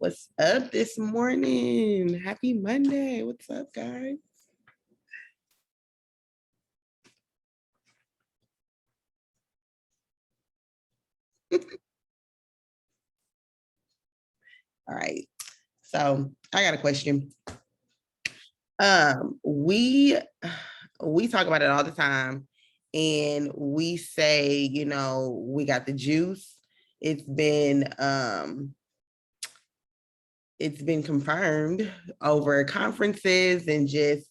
What's up this morning? Happy Monday. What's up, guys? All right. So I got a question. We talk about it all the time, and we say, we got the juice. It's been confirmed over conferences and just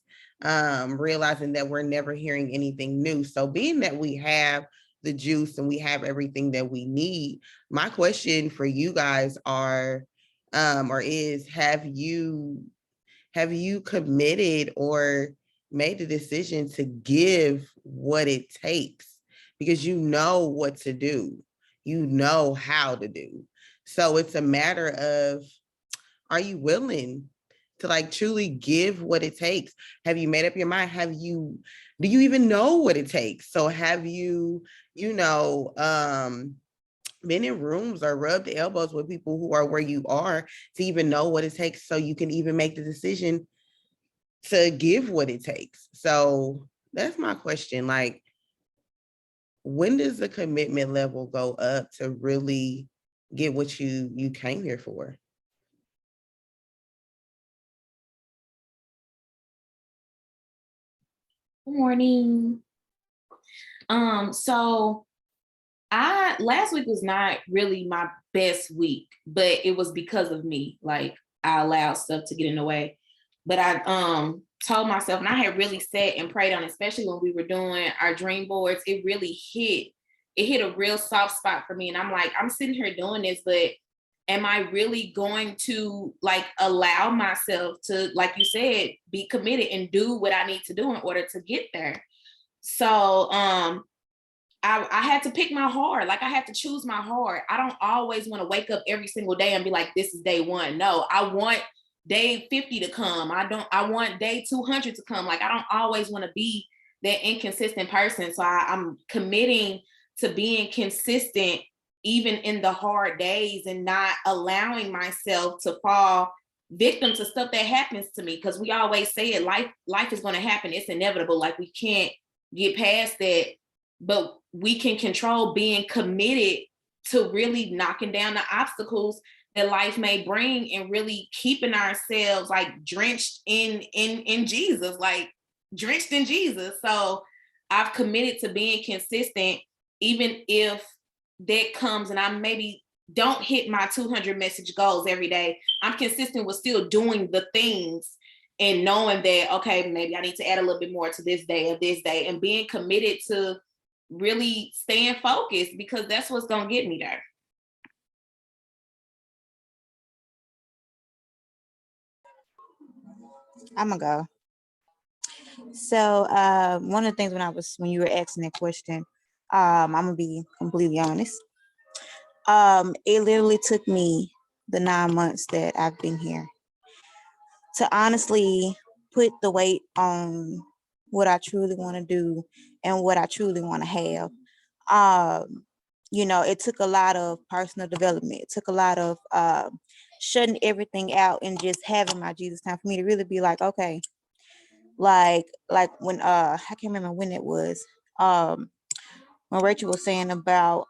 realizing that we're never hearing anything new. So being that we have the juice and we have everything that we need, my question for you guys are or is have you committed or made the decision to give what it takes? Because you know what to do, you know how to do. So it's a matter of, are you willing to like truly give what it takes? Have you made up your mind? Do you even know what it takes? So have you, been in rooms or rubbed elbows with people who are where you are to even know what it takes so you can even make the decision to give what it takes? So that's my question. Like, when does the commitment level go up to really get what you came here for? Good morning. So I last week was not really my best week, but it was because of me. Like I allowed stuff to get in the way. But I told myself, and I had really sat and prayed on it, especially when we were doing our dream boards, it hit a real soft spot for me. And I'm like, I'm sitting here doing this, but am I really going to like allow myself to, like you said, be committed and do what I need to do in order to get there? So I had to pick my heart. Like I had to choose my heart. I don't always want to wake up every single day and be like, this is day one. No, I want day 50 to come. I want day 200 to come. Like I don't always want to be that inconsistent person. So I'm committing to being consistent even in the hard days and not allowing myself to fall victim to stuff that happens to me. Because we always say it, life is going to happen. It's inevitable. Like we can't get past that, but we can control being committed to really knocking down the obstacles that life may bring and really keeping ourselves like drenched in Jesus, like drenched in Jesus. So I've committed to being consistent, even if that comes and I maybe don't hit my 200 message goals every day. I'm consistent with still doing the things and knowing that, okay, maybe I need to add a little bit more to this day or this day, and being committed to really staying focused, because that's what's going to get me there. I'm gonna go. So one of the things when you were asking that question, I'm gonna be completely honest. It literally took me the 9 months that I've been here to honestly put the weight on what I truly want to do and what I truly want to have. Um, it took a lot of personal development. It took a lot of shutting everything out and just having my Jesus time for me to really be like, okay, like when I can't remember when it was. When Rachel was saying about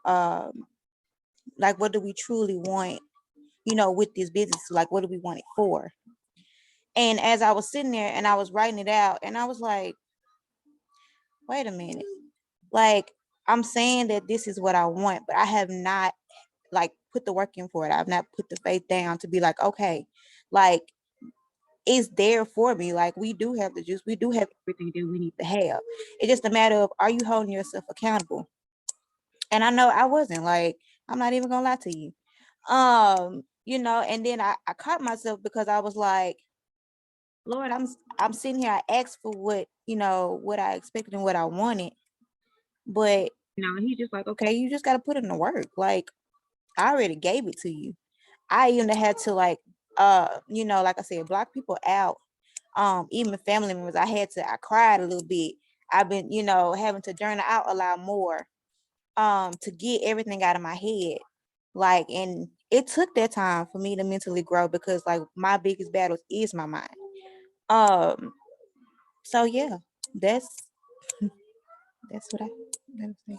like what do we truly want, with this business, like what do we want it for? And as I was sitting there and I was writing it out, and I was like, wait a minute, like I'm saying that this is what I want, but I have not like put the work in for it. I've not put the faith down to be like, okay, like it's there for me. Like we do have the juice, we do have everything that we need to have. It's just a matter of, are you holding yourself accountable? And I know I wasn't. Like, I'm not even gonna lie to you. And then I caught myself because I was like, Lord, I'm sitting here, I asked for what I expected and what I wanted. But he's just like, okay, you just gotta put in the work. Like, I already gave it to you. I even had to like like I said, block people out. Even family members, I cried a little bit. I've been, having to journal out a lot more to get everything out of my head. Like, and it took that time for me to mentally grow because like my biggest battle is my mind. Um, so yeah, that's that's what I that was me.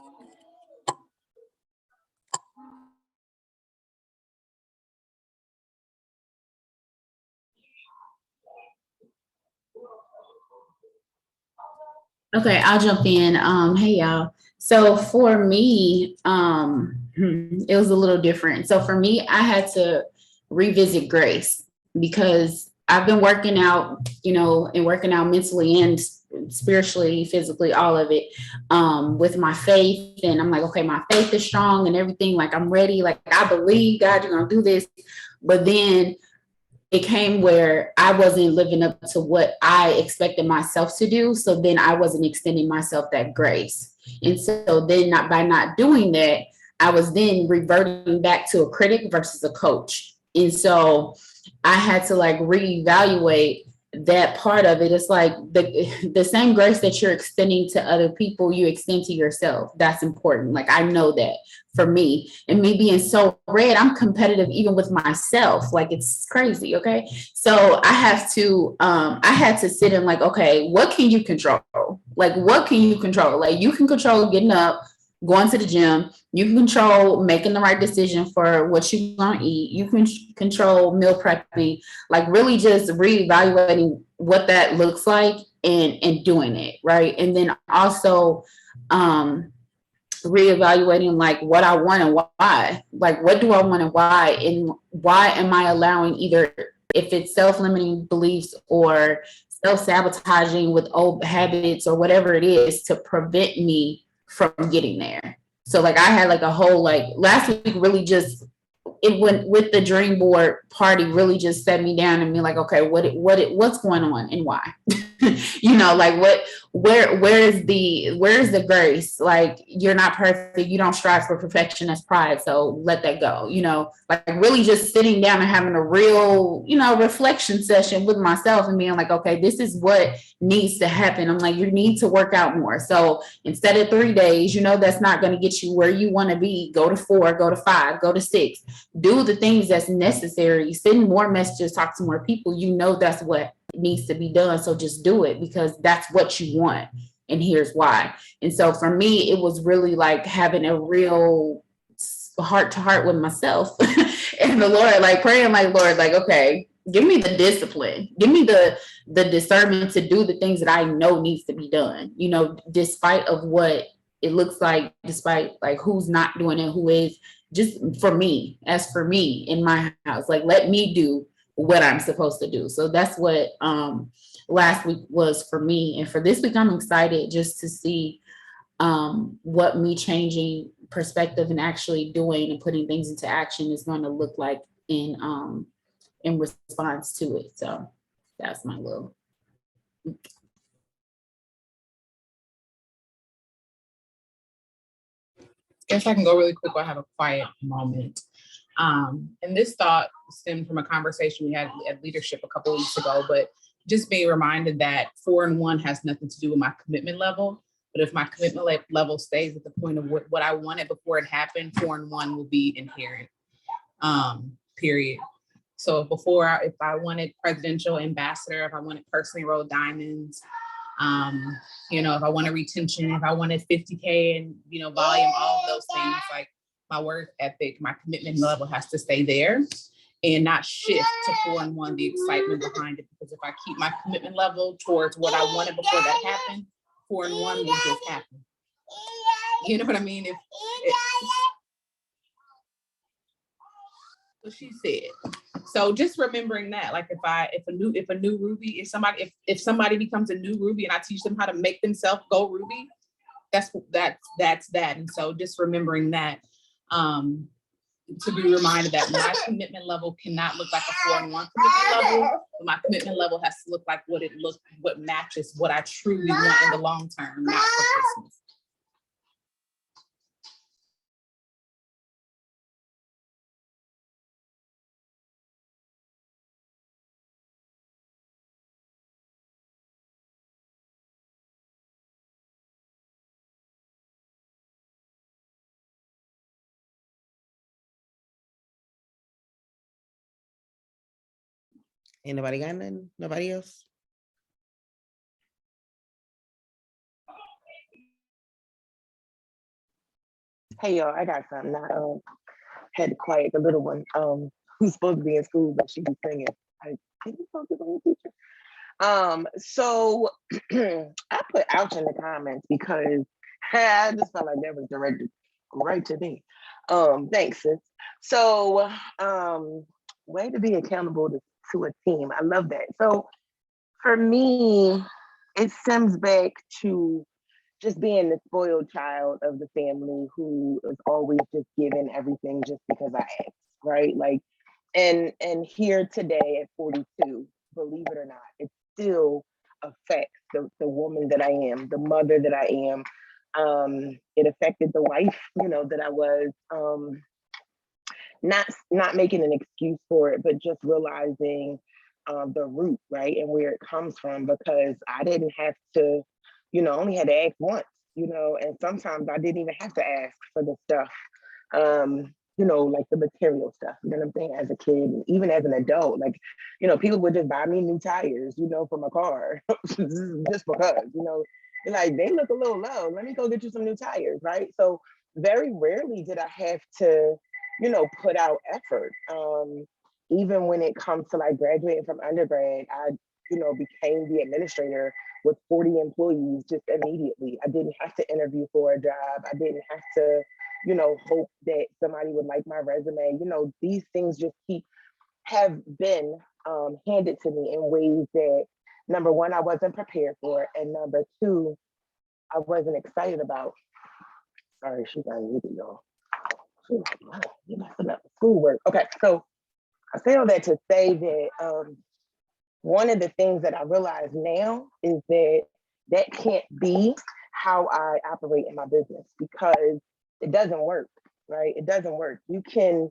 Okay, I'll jump in. Hey y'all. So for me, it was a little different. So for me, I had to revisit grace because I've been working out, and working out mentally and spiritually, physically, all of it, with my faith. And I'm like, okay, my faith is strong and everything. Like I'm ready. Like I believe God, you're gonna do this. But then it came where I wasn't living up to what I expected myself to do. So then I wasn't extending myself that grace. And so then by not doing that, I was then reverting back to a critic versus a coach. And so I had to like reevaluate that part of it. It's like the same grace that you're extending to other people, you extend to yourself. That's important. Like I know that for me, and me being so red, I'm competitive even with myself. Like it's crazy. Okay. So I had to sit in like, okay, what can you control? Like, what can you control? Like you can control getting up, going to the gym. You can control making the right decision for what you're going to eat. You can control meal prepping, like really just reevaluating what that looks like and doing it. Right. And then also, reevaluating like what I want and why. Like, what do I want and why? And why am I allowing either if it's self-limiting beliefs or self-sabotaging with old habits or whatever it is to prevent me from getting there? So like I had like a whole like last week really just it went with the dream board party really just set me down and be like, okay, what's going on and why? Like where's the grace? Like you're not perfect, you don't strive for perfection, that's pride, so let that go. Like really just sitting down and having a real reflection session with myself and being like, okay, this is what needs to happen. I'm like, you need to work out more. So instead of 3 days, that's not going to get you where you want to be. Go to 4, go to 5, go to 6. Do the things that's necessary. Send more messages, talk to more people. That's what needs to be done. So just do it because that's what you want. And here's why. And so for me, it was really like having a real heart to heart with myself and the Lord, like praying like, Lord, like, okay, give me the discipline. Give me the discernment to do the things that I know needs to be done, despite of what it looks like, despite like who's not doing it, who is, just for me, as for me in my house, like let me do what I'm supposed to do. So that's what last week was for me. And for this week, I'm excited just to see what me changing perspective and actually doing and putting things into action is going to look like in response to it. So that's my little. Guess I can go really quick while I have a quiet moment. And this thought stemmed from a conversation we had at leadership a couple of weeks ago, but just being reminded that 4 and 1 has nothing to do with my commitment level. But if my commitment level stays at the point of what I wanted before it happened, 4 and 1 will be inherent, period. So if I wanted presidential ambassador, if I wanted personally rolled diamonds, if I wanted retention, if I wanted 50K and, volume, all of those things, like my work ethic, my commitment level has to stay there and not shift to 4 and 1, the excitement behind it. Because if I keep my commitment level towards what I wanted before that happened, 4 and 1 will just happen. You know what I mean? What she said. So just remembering that, like if a new Ruby, if somebody becomes a new Ruby and I teach them how to make themselves go Ruby, that's that. And so just remembering that, to be reminded that my commitment level cannot look like a 4 and 1 commitment level, but my commitment level has to look like what matches what I truly want in the long term, not for Christmas. Anybody got nothing? Nobody else? Hey y'all, I got something. I had to quiet the little one who's supposed to be in school, but she be singing. I think you focus on the teacher. So I put ouch in the comments because I just felt like that was directed right to me. Thanks, sis. So way to be accountable to a team. I love that. So for me, it stems back to just being the spoiled child of the family who is always just given everything just because I asked, right? Like, and here today at 42, believe it or not, it still affects the woman that I am, the mother that I am. It affected the wife, that I was. Not making an excuse for it, but just realizing the root, right, and where it comes from, because I didn't have to, only had to ask once, and sometimes I didn't even have to ask for the stuff, like the material stuff, you know what I'm saying, as a kid, and even as an adult, like, people would just buy me new tires, for my car, just because, like, they look a little low, let me go get you some new tires, right? So very rarely did I have to, put out effort. Even when it comes to like graduating from undergrad, I, became the administrator with 40 employees just immediately. I didn't have to interview for a job. I didn't have to, hope that somebody would like my resume. These things just have been handed to me in ways that, number one, I wasn't prepared for, and number two, I wasn't excited about. Sorry, she's unmuted, y'all. You messing up schoolwork. Okay, so I say all that to say that one of the things that I realize now is that can't be how I operate in my business, because it doesn't work, right? It doesn't work. You can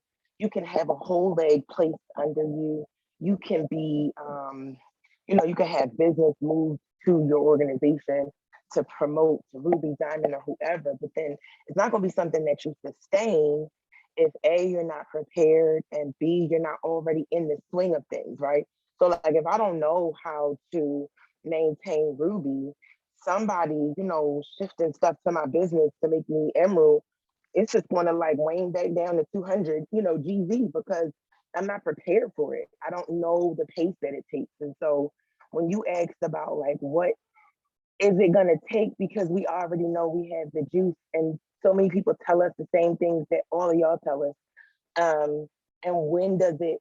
have a whole leg placed under you. You can be, you can have business move to your organization to promote to Ruby Diamond or whoever, but then it's not going to be something that you sustain if A, you're not prepared, and B, you're not already in the swing of things, right? So like if I don't know how to maintain Ruby, somebody, shifting stuff to my business to make me Emerald, it's just going to like wane back down to 200, GZ, because I'm not prepared for it. I don't know the pace that it takes. And so when you asked about like, what is it going to take, because we already know we have the juice, and so many people tell us the same things that all of y'all tell us. And when does it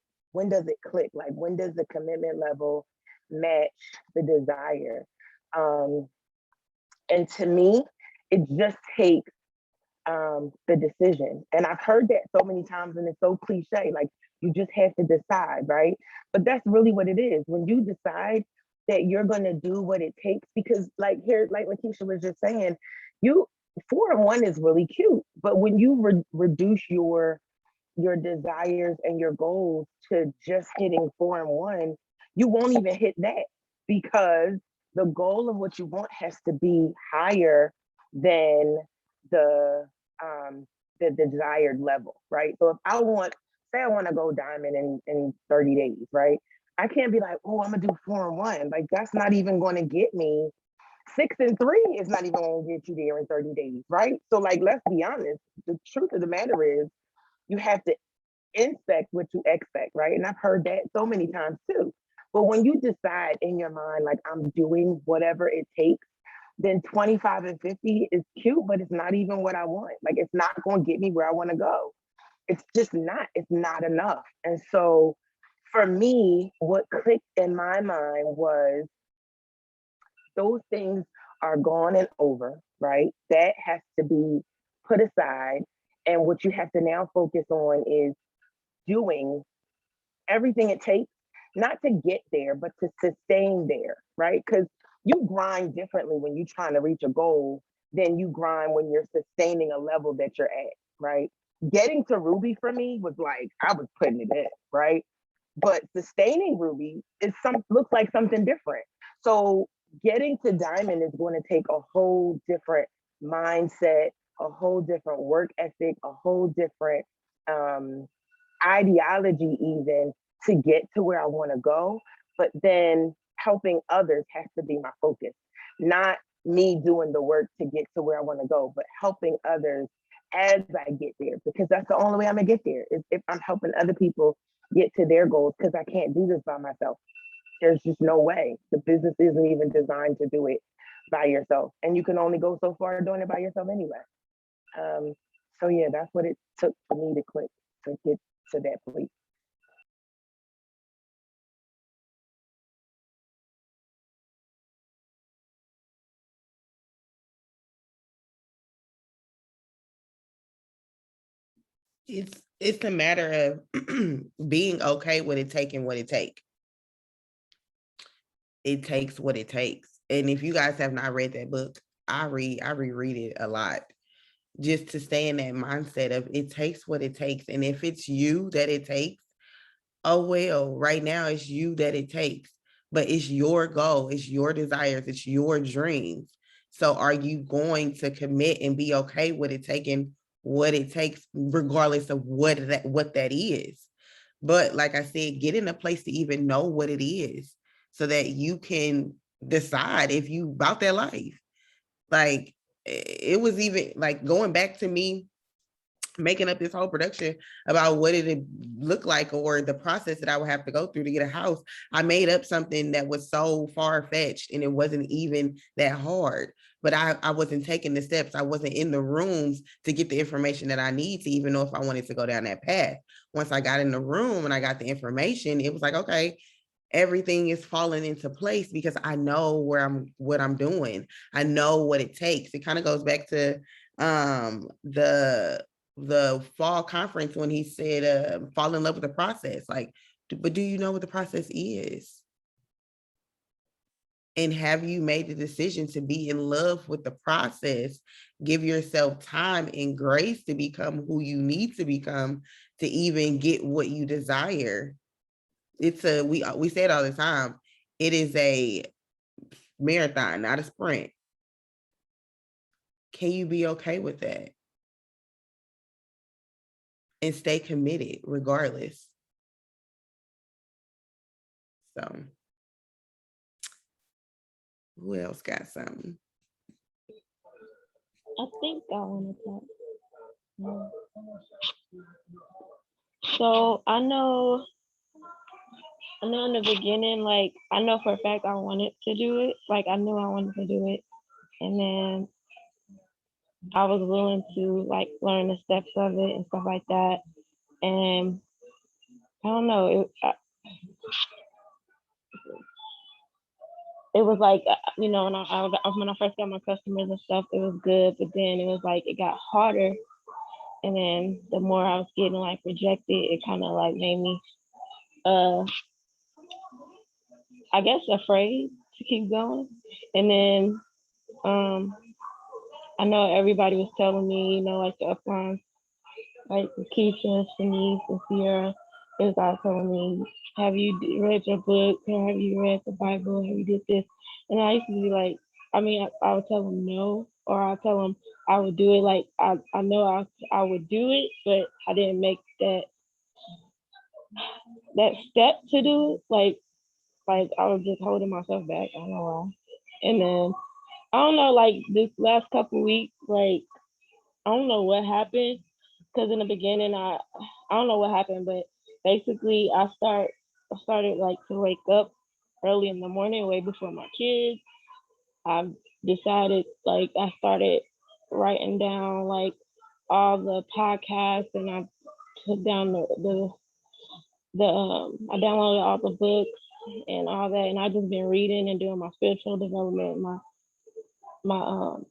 click? Like, when does the commitment level match the desire? And to me, it just takes the decision. And I've heard that so many times, and it's so cliche, like you just have to decide, right? But that's really what it is. When you decide that you're going to do what it takes, because like here, like Lakeisha was just saying, 4-in-1 is really cute, but when you reduce your desires and your goals to just hitting 4-in-1, you won't even hit that, because the goal of what you want has to be higher than the desired level, right? So if say I want to go diamond in 30 days, right? I can't be like, oh, I'm gonna do 4-in-1. Like, that's not even going to get me 6-3 is not even going to get you there in 30 days, right? So like, let's be honest. The truth of the matter is, you have to inspect what you expect, right? And I've heard that so many times too. But when you decide in your mind, like, I'm doing whatever it takes, then 25 and 50 is cute, but it's not even what I want. Like, it's not going to get me where I want to go. It's just not. It's not enough. And so for me, what clicked in my mind was, those things are gone and over, right? That has to be put aside. And what you have to now focus on is doing everything it takes, not to get there, but to sustain there, right? Because you grind differently when you're trying to reach a goal than you grind when you're sustaining a level that you're at, right? Getting to Ruby for me was like, I was putting it in, right? But sustaining Ruby looks like something different. So getting to Diamond is going to take a whole different mindset, a whole different work ethic, a whole different ideology even, to get to where I want to go. but then helping others has to be my focus, not me doing the work to get to where I want to go, but helping others as I get there, because that's the only way I'm gonna get there is if I'm helping other people get to their goals, because I can't do this by myself. There's just no way. The business isn't even designed to do it by yourself. And you can only go so far doing it by yourself anyway. So yeah, that's what it took for me to quit, to get to that point. It's a matter of being okay with it taking what it takes. It takes what it takes. And if you guys have not read that book, I reread it a lot just to stay in that mindset of it takes what it takes. And if it's you that it takes, oh well, right now it's you that it takes, but it's your goal, it's your desires, it's your dreams. So are you going to commit and be okay with it taking what it takes, regardless of what that is? But like I said, get in a place to even know what it is so that you can decide if you about that life. Like it was even like going back to me making up this whole production about what it looked like or the process that I would have to go through to get a house. I made up something that was so far-fetched and it wasn't even that hard. But I wasn't taking the steps. I wasn't in the rooms to get the information that I need to even know if I wanted to go down that path. Once I got in the room and I got the information, it was like, okay, everything is falling into place because I know what I'm doing. I know what it takes. It kind of goes back to the fall conference when he said fall in love with the process. Like, but do you know what the process is? And have you made the decision to be in love with the process? Give yourself time and grace to become who you need to become to even get what you desire. It's we say it all the time. It is a marathon, not a sprint. Can you be okay with that? And stay committed regardless. So who else got something? I think I want to talk. So I know in the beginning, like I know for a fact I wanted to do it. Like I knew I wanted to do it. And then I was willing to like learn the steps of it and stuff like that. And I don't know, it was like, when I first got my customers and stuff, it was good. But then it was like, it got harder. And then the more I was getting like rejected, it kind of like made me, I guess, afraid to keep going. And then I know everybody was telling me, like the uplines, like Keisha, Shanice, and Sierra, they was all telling me, have you read your book? Have you read the Bible? Have you did this? And I used to be like, I would tell them no, or I'll tell them I would do it. Like I know I would do it, but I didn't make that step to do it. Like I was just holding myself back. I don't know why. And then I don't know, like this last couple weeks, like I don't know what happened, because in the beginning I don't know what happened, but basically I started like to wake up early in the morning, way before my kids. I decided, like, I started writing down like all the podcasts, and I took down I downloaded all the books and all that, and I just been reading and doing my spiritual development, my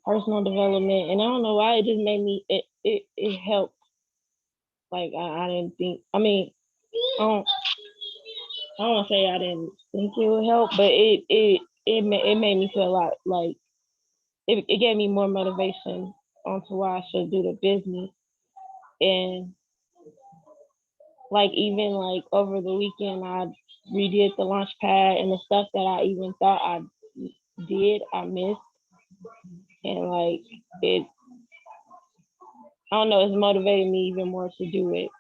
personal development, and I don't know why it just made me it helped. Like I didn't think. I mean, I don't want to say I didn't think it would help, but it made me feel a lot like it gave me more motivation onto why I should do the business. And like even like over the weekend, I redid the launch pad, and the stuff that I even thought I did, I missed. And like I don't know, it's motivated me even more to do it.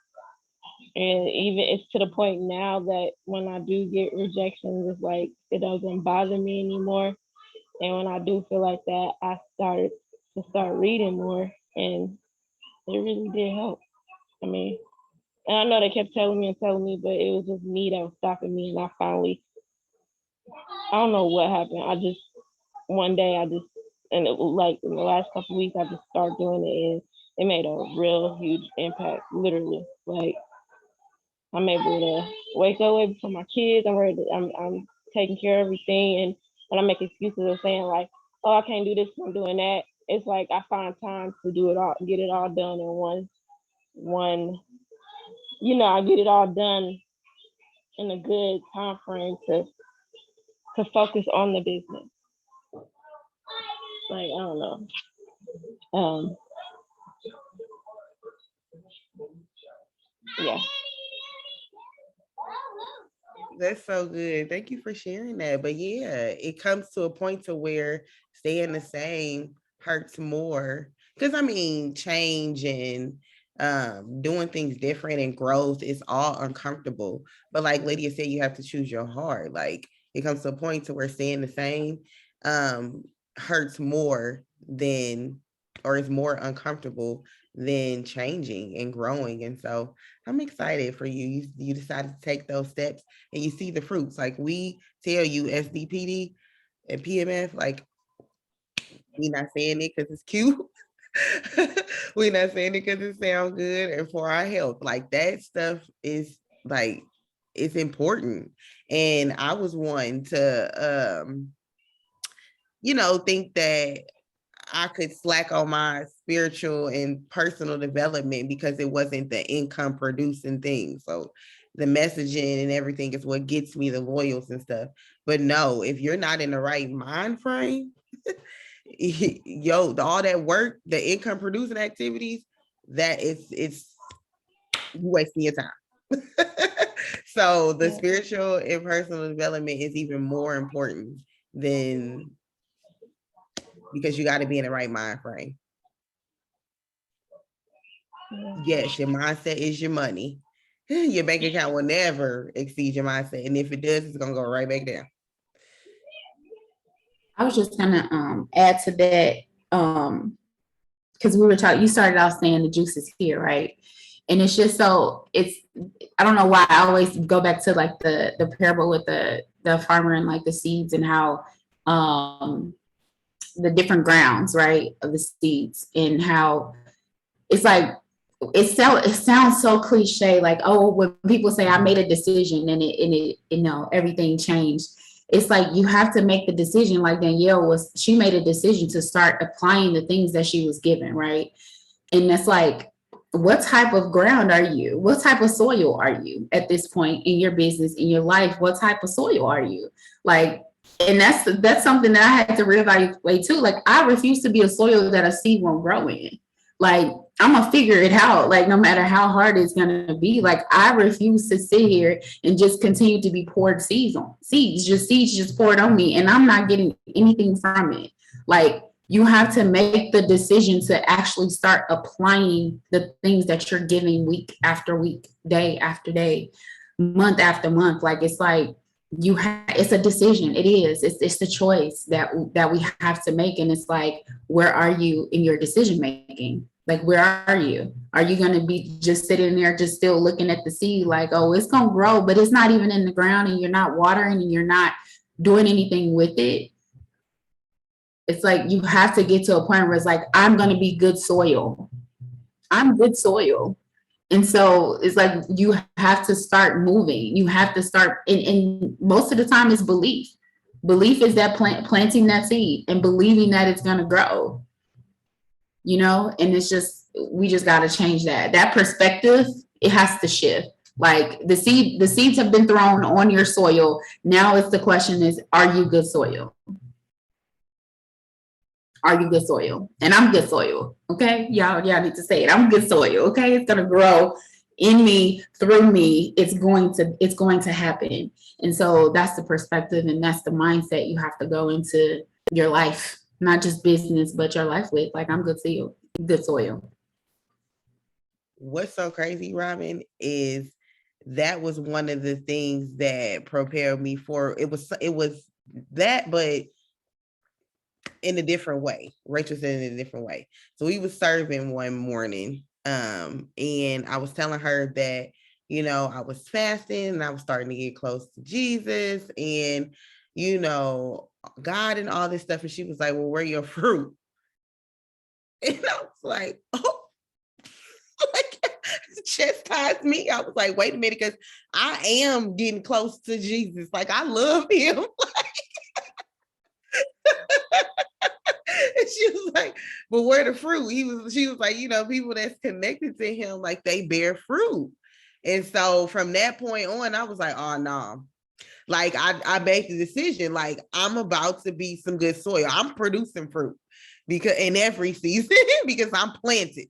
And even it's to the point now that when I do get rejections, it's like it doesn't bother me anymore. And when I do feel like that, I started to start reading more, and it really did help. I mean, and I know they kept telling me, but it was just me that was stopping me. And I finally, I don't know what happened. I just, one day, and it was like in the last couple of weeks, I just started doing it, and it made a real huge impact, literally. Like, I'm able to wake up way before my kids. I'm taking care of everything. And when I make excuses of saying like, oh, I can't do this, I'm doing that, it's like I find time to do it all, get it all done in one, I get it all done in a good time frame to focus on the business. Like, I don't know. Yeah. That's so good. Thank you for sharing that. But yeah, it comes to a point to where staying the same hurts more. Because I mean, change and doing things different and growth is all uncomfortable. But like Lydia said, you have to choose your heart. Like it comes to a point to where staying the same um hurts more than or is more uncomfortable than changing and growing. And so I'm excited for you. You decided to take those steps and you see the fruits. Like we tell you SDPD and PMF, like we not saying it because it's cute. We not saying it because it sounds good and for our health. Like that stuff is like it's important. And I was one to think that I could slack on my spiritual and personal development because it wasn't the income producing thing. So the messaging and everything is what gets me the loyals and stuff. But no, if you're not in the right mind frame, all that work, the income producing activities, that it's you wasting your time. So the spiritual and personal development is even more important than because you got to be in the right mind frame. Yes, your mindset is your money. Your bank account will never exceed your mindset. And if it does, it's gonna go right back down. I was just gonna add to that, because we were talking, you started off saying the juice is here, right? And it's just I don't know why I always go back to like the parable with the farmer and like the seeds and how the different grounds, right, of the seeds and how it's like it sounds so cliche, like, oh, when people say I made a decision and it everything changed. It's like you have to make the decision, like Danielle she made a decision to start applying the things that she was given, right? And that's like, what type of ground are you? What type of soil are you at this point in your business, in your life? What type of soil are you? Like, and that's something that I had to reevaluate too. Like, I refuse to be a soil that a seed won't grow in. Like, I'm gonna figure it out. Like, no matter how hard it's gonna be, like, I refuse to sit here and just continue to be poured seeds just poured on me, and I'm not getting anything from it. Like, you have to make the decision to actually start applying the things that you're giving week after week, day after day, month after month. Like, it's like it's a decision. It is. It's the choice that we have to make. And it's like, where are you in your decision making? Like, where are you? Are you going to be just sitting there, just still looking at the seed like, oh, it's going to grow, but it's not even in the ground and you're not watering and you're not doing anything with it? It's like, you have to get to a point where it's like, I'm going to be good soil. I'm good soil. And so it's like, you have to start moving. You have to start, and most of the time it's belief. Belief is that planting that seed and believing that it's going to grow, and it's just, we just got to change that perspective. It has to shift. Like, the seeds have been thrown on your soil. Now it's the question is, are you good soil? Are you good soil? And I'm good soil. Okay. Y'all need to say it. I'm good soil. Okay. It's going to grow in me, through me. It's going to happen. And so that's the perspective and that's the mindset you have to go into your life, not just business, but your life with. Like, I'm good soil. Good soil. What's so crazy, Robin, is that was one of the things that propelled me for it was that, but in a different way. Rachel said in a different way. So we was serving one morning, and I was telling her that, you know, I was fasting and I was starting to get close to Jesus and, you know, God and all this stuff. And she was like, well, where your fruit? And I was like, oh, like, chastised me. I was like, wait a minute, because I am getting close to Jesus. Like, I love him. And she was like, but where the fruit? She was like, you know, people that's connected to him, like they bear fruit. And so from that point on, I was like, oh no. Like I made the decision, like I'm about to be some good soil. I'm producing fruit because in every season because I'm planted.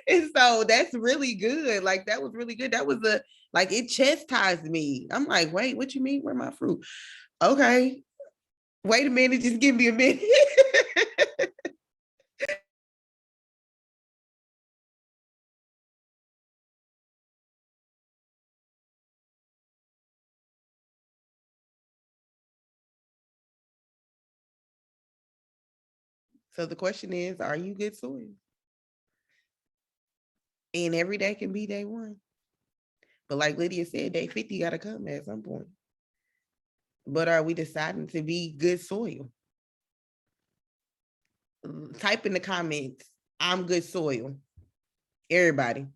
And so that's really good. Like that was really good. That was like it chastised me. I'm like, wait, what you mean? Where my fruit? Okay. Wait a minute, just give me a minute. So the question is, are you good soil? And every day can be day one. But like Lydia said, day 50 got to come at some point. But are we deciding to be good soil? Type in the comments, I'm good soil. Everybody.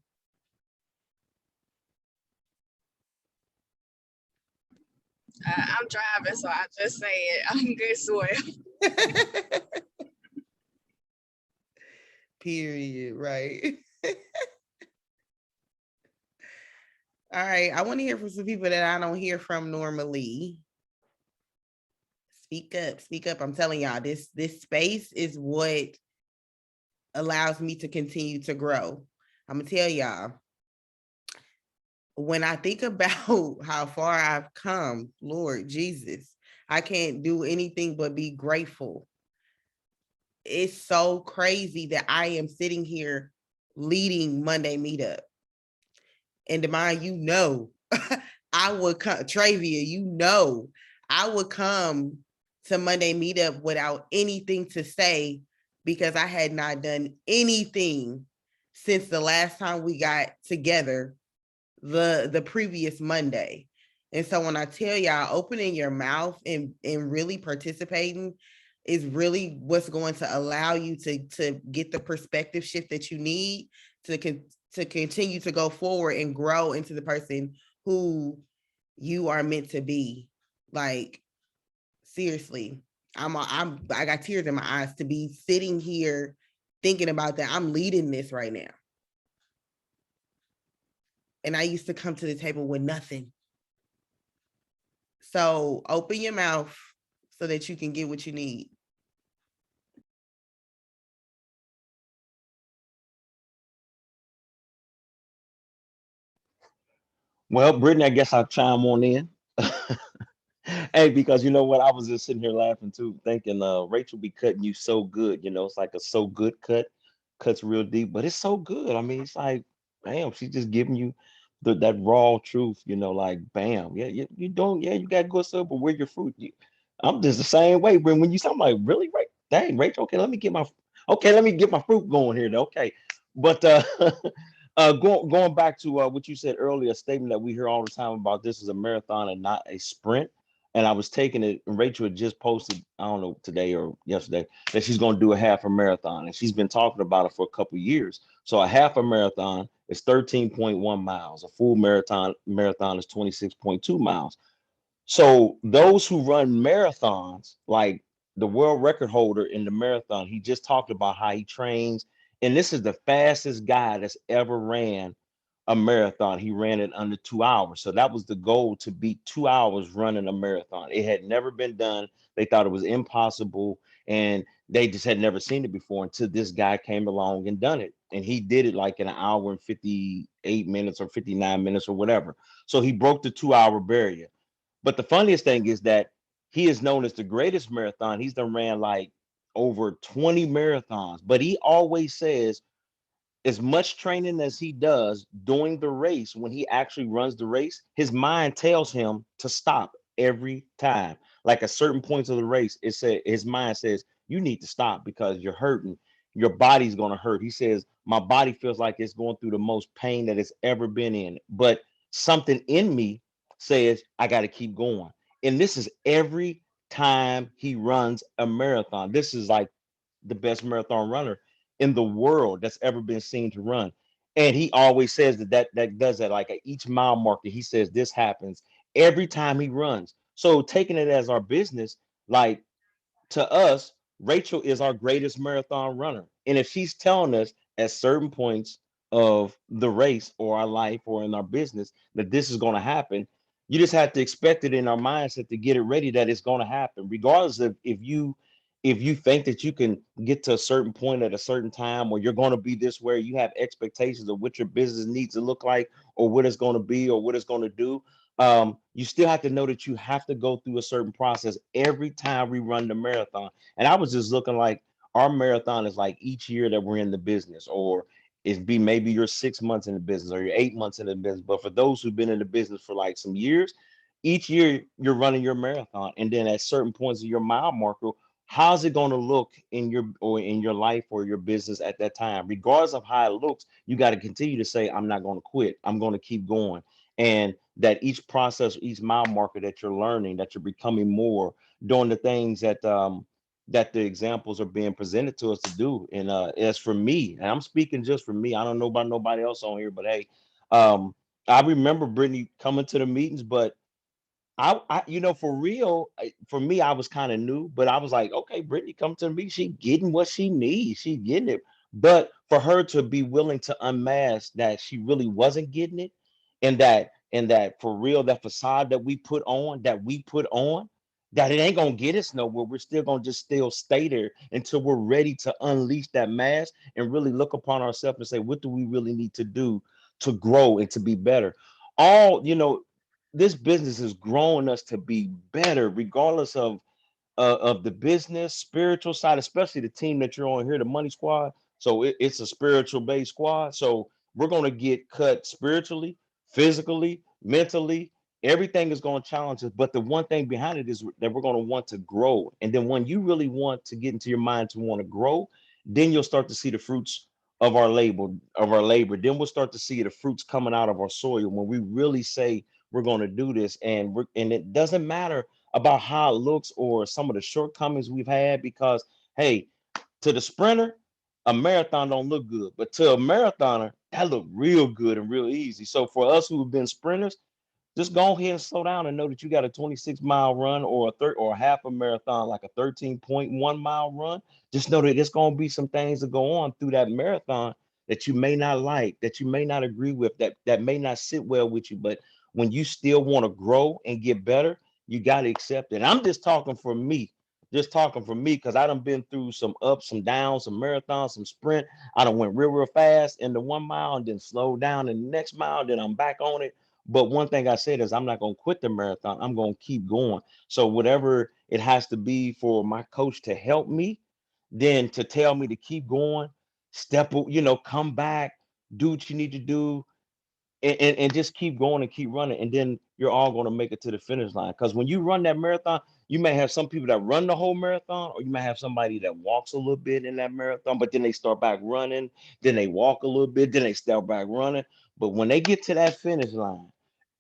I'm driving, so I just say it. I'm good soil. Period, right? All right, I want to hear from some people that I don't hear from normally. Speak up, speak up. I'm telling y'all, this space is what allows me to continue to grow. I'm gonna tell y'all, when I think about how far I've come, Lord Jesus, I can't do anything but be grateful. It's so crazy that I am sitting here leading Monday Meetup. And Demond, you know, I would come, Travia, you know, I would come to Monday Meetup without anything to say because I had not done anything since the last time we got together the previous Monday. And so when I tell y'all, opening your mouth and really participating is really what's going to allow you to get the perspective shift that you need to continue to go forward and grow into the person who you are meant to be. Like, seriously, I got tears in my eyes to be sitting here thinking about that. I'm leading this right now. And I used to come to the table with nothing. So open your mouth so that you can get what you need. Well, Brittany, I guess I'll chime on in. Hey, because you know what? I was just sitting here laughing too, thinking Rachel be cutting you so good. You know, it's like a so good cut, cuts real deep, but it's so good. I mean, it's like, bam, she's just giving you that raw truth, you know, like bam. Yeah, you don't, yeah, you got good stuff, but where your fruit? I'm just the same way. When you sound like, really, right? Dang, Rachel, okay, let me get my fruit going here. Okay. But going back to what you said earlier, a statement that we hear all the time about this is a marathon and not a sprint. And I was taking it, and Rachel had just posted, I don't know, today or yesterday, that she's going to do a half a marathon. And she's been talking about it for a couple of years. So a half a marathon is 13.1 miles. A full marathon is 26.2 miles. So those who run marathons, like the world record holder in the marathon, he just talked about how he trains. And this is the fastest guy that's ever ran a marathon. He ran it under 2 hours. So that was the goal, to beat 2 hours running a marathon. It had never been done. They thought it was impossible. And they just had never seen it before until this guy came along and done it. And he did it like in an hour and 58 minutes or 59 minutes or whatever. So he broke the 2 hour barrier. But the funniest thing is that he is known as the greatest marathon. He's done ran like over 20 marathons, but he always says as much training as he does during the race, when he actually runs the race, his mind tells him to stop every time. Like at certain points of the race, it said his mind says, you need to stop because you're hurting. Your body's going to hurt. He says, my body feels like it's going through the most pain that it's ever been in. But something in me says, I got to keep going. And this is every time he runs a marathon. This is like the best marathon runner in the world that's ever been seen to run. And he always says that does that, like at each mile marker, he says this happens every time he runs. So taking it as our business, like to us, Rachel is our greatest marathon runner. And if she's telling us at certain points of the race or our life or in our business that this is going to happen, you just have to expect it in our mindset to get it ready that it's going to happen, regardless of if you think that you can get to a certain point at a certain time, or you're going to be this way, you have expectations of what your business needs to look like or what it's going to be or what it's going to do. You still have to know that you have to go through a certain process every time we run the marathon. And I was just looking like our marathon is like each year that we're in the business, or it'd be maybe you're 6 months in the business or you're 8 months in the business. But for those who've been in the business for like some years, each year you're running your marathon. And then at certain points of your mile marker, how's it going to look in your life or your business at that time? Regardless of how it looks, you got to continue to say, I'm not going to quit. I'm going to keep going. And that each process, each mile marker that you're learning, that you're becoming more, doing the things that that the examples are being presented to us to do. And as for me, and I'm speaking just for me, I don't know about nobody else on here, but hey, I remember Brittany coming to the meetings, but I you know, for real, for me, I was kind of new, but I was like, okay, Brittany, come to me. She getting what she needs. She getting it. But for her to be willing to unmask that she really wasn't getting it, and that for real, that facade that we put on, that it ain't gonna get us nowhere. We're still gonna just still stay there until we're ready to unleash that mask and really look upon ourselves and say, what do we really need to do to grow and to be better? All, you know, this business is growing us to be better, regardless of the business, spiritual side, especially the team that you're on here, the Money Squad. So it's a spiritual based squad. So we're going to get cut spiritually, physically, mentally. Everything is going to challenge us. But the one thing behind it is that we're going to want to grow. And then when you really want to get into your mind to want to grow, then you'll start to see the fruits of our labor. Then we'll start to see the fruits coming out of our soil when we really say we're going to do this. And it doesn't matter about how it looks or some of the shortcomings we've had, because hey, to the sprinter, a marathon don't look good, but to a marathoner, that look real good and real easy. So for us who've been sprinters, just go ahead and slow down and know that you got a 26-mile run or a half a marathon, like a 13.1-mile run. Just know that it's going to be some things that go on through that marathon that you may not like, that you may not agree with, that may not sit well with you. But when you still want to grow and get better, you got to accept it. And I'm just talking for me, because I done been through some ups, some downs, some marathons, some sprint. I done went real fast in the 1 mile and then slowed down in the next mile. Then I'm back on it. But one thing I said is I'm not going to quit the marathon. I'm going to keep going. So whatever it has to be for my coach to help me, then to tell me to keep going, come back, do what you need to do, and just keep going and keep running. And then you're all going to make it to the finish line. Because when you run that marathon, you may have some people that run the whole marathon, or you may have somebody that walks a little bit in that marathon, but then they start back running, then they walk a little bit, then they start back running. But when they get to that finish line,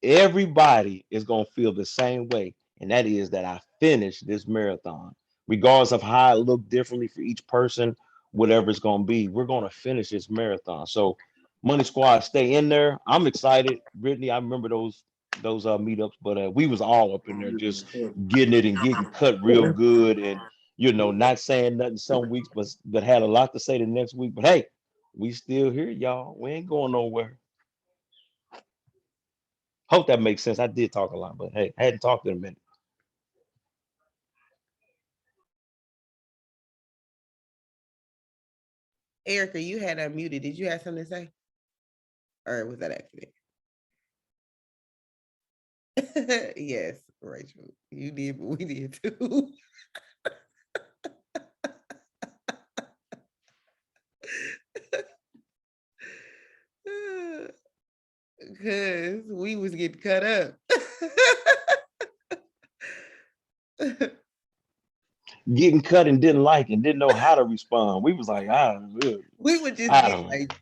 everybody is going to feel the same way. And that is that I finished this marathon, regardless of how it looked differently for each person, whatever it's going to be, we're going to finish this marathon. So Money Squad, stay in there. I'm excited. Brittany, I remember those meetups, but we was all up in there just getting it and getting cut real good, and not saying nothing some weeks, but had a lot to say the next week. But hey, we still here, y'all. We ain't going nowhere. Hope that makes sense. I did talk a lot, but hey, I hadn't talked in a minute. Erica, you had unmuted. Did you have something to say? Or was that accident? Yes, Rachel, you did, but we did too. because we was getting cut up. Getting cut and didn't like and didn't know how to respond. We was like, We would just I get don't know. like,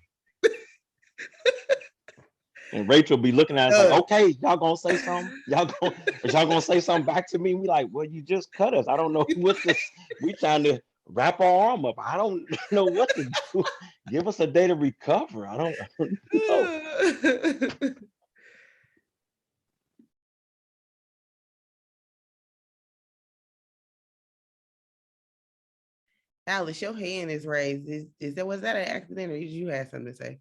And Rachel be looking at us like, "Ugh." okay, y'all gonna say something? Is y'all gonna say something back to me? We like, well, you just cut us. I don't know what this. We trying to wrap our arm up. I don't know what to do. Give us a day to recover. I don't know. Alice, your hand is raised. Was that an accident or did you have something to say?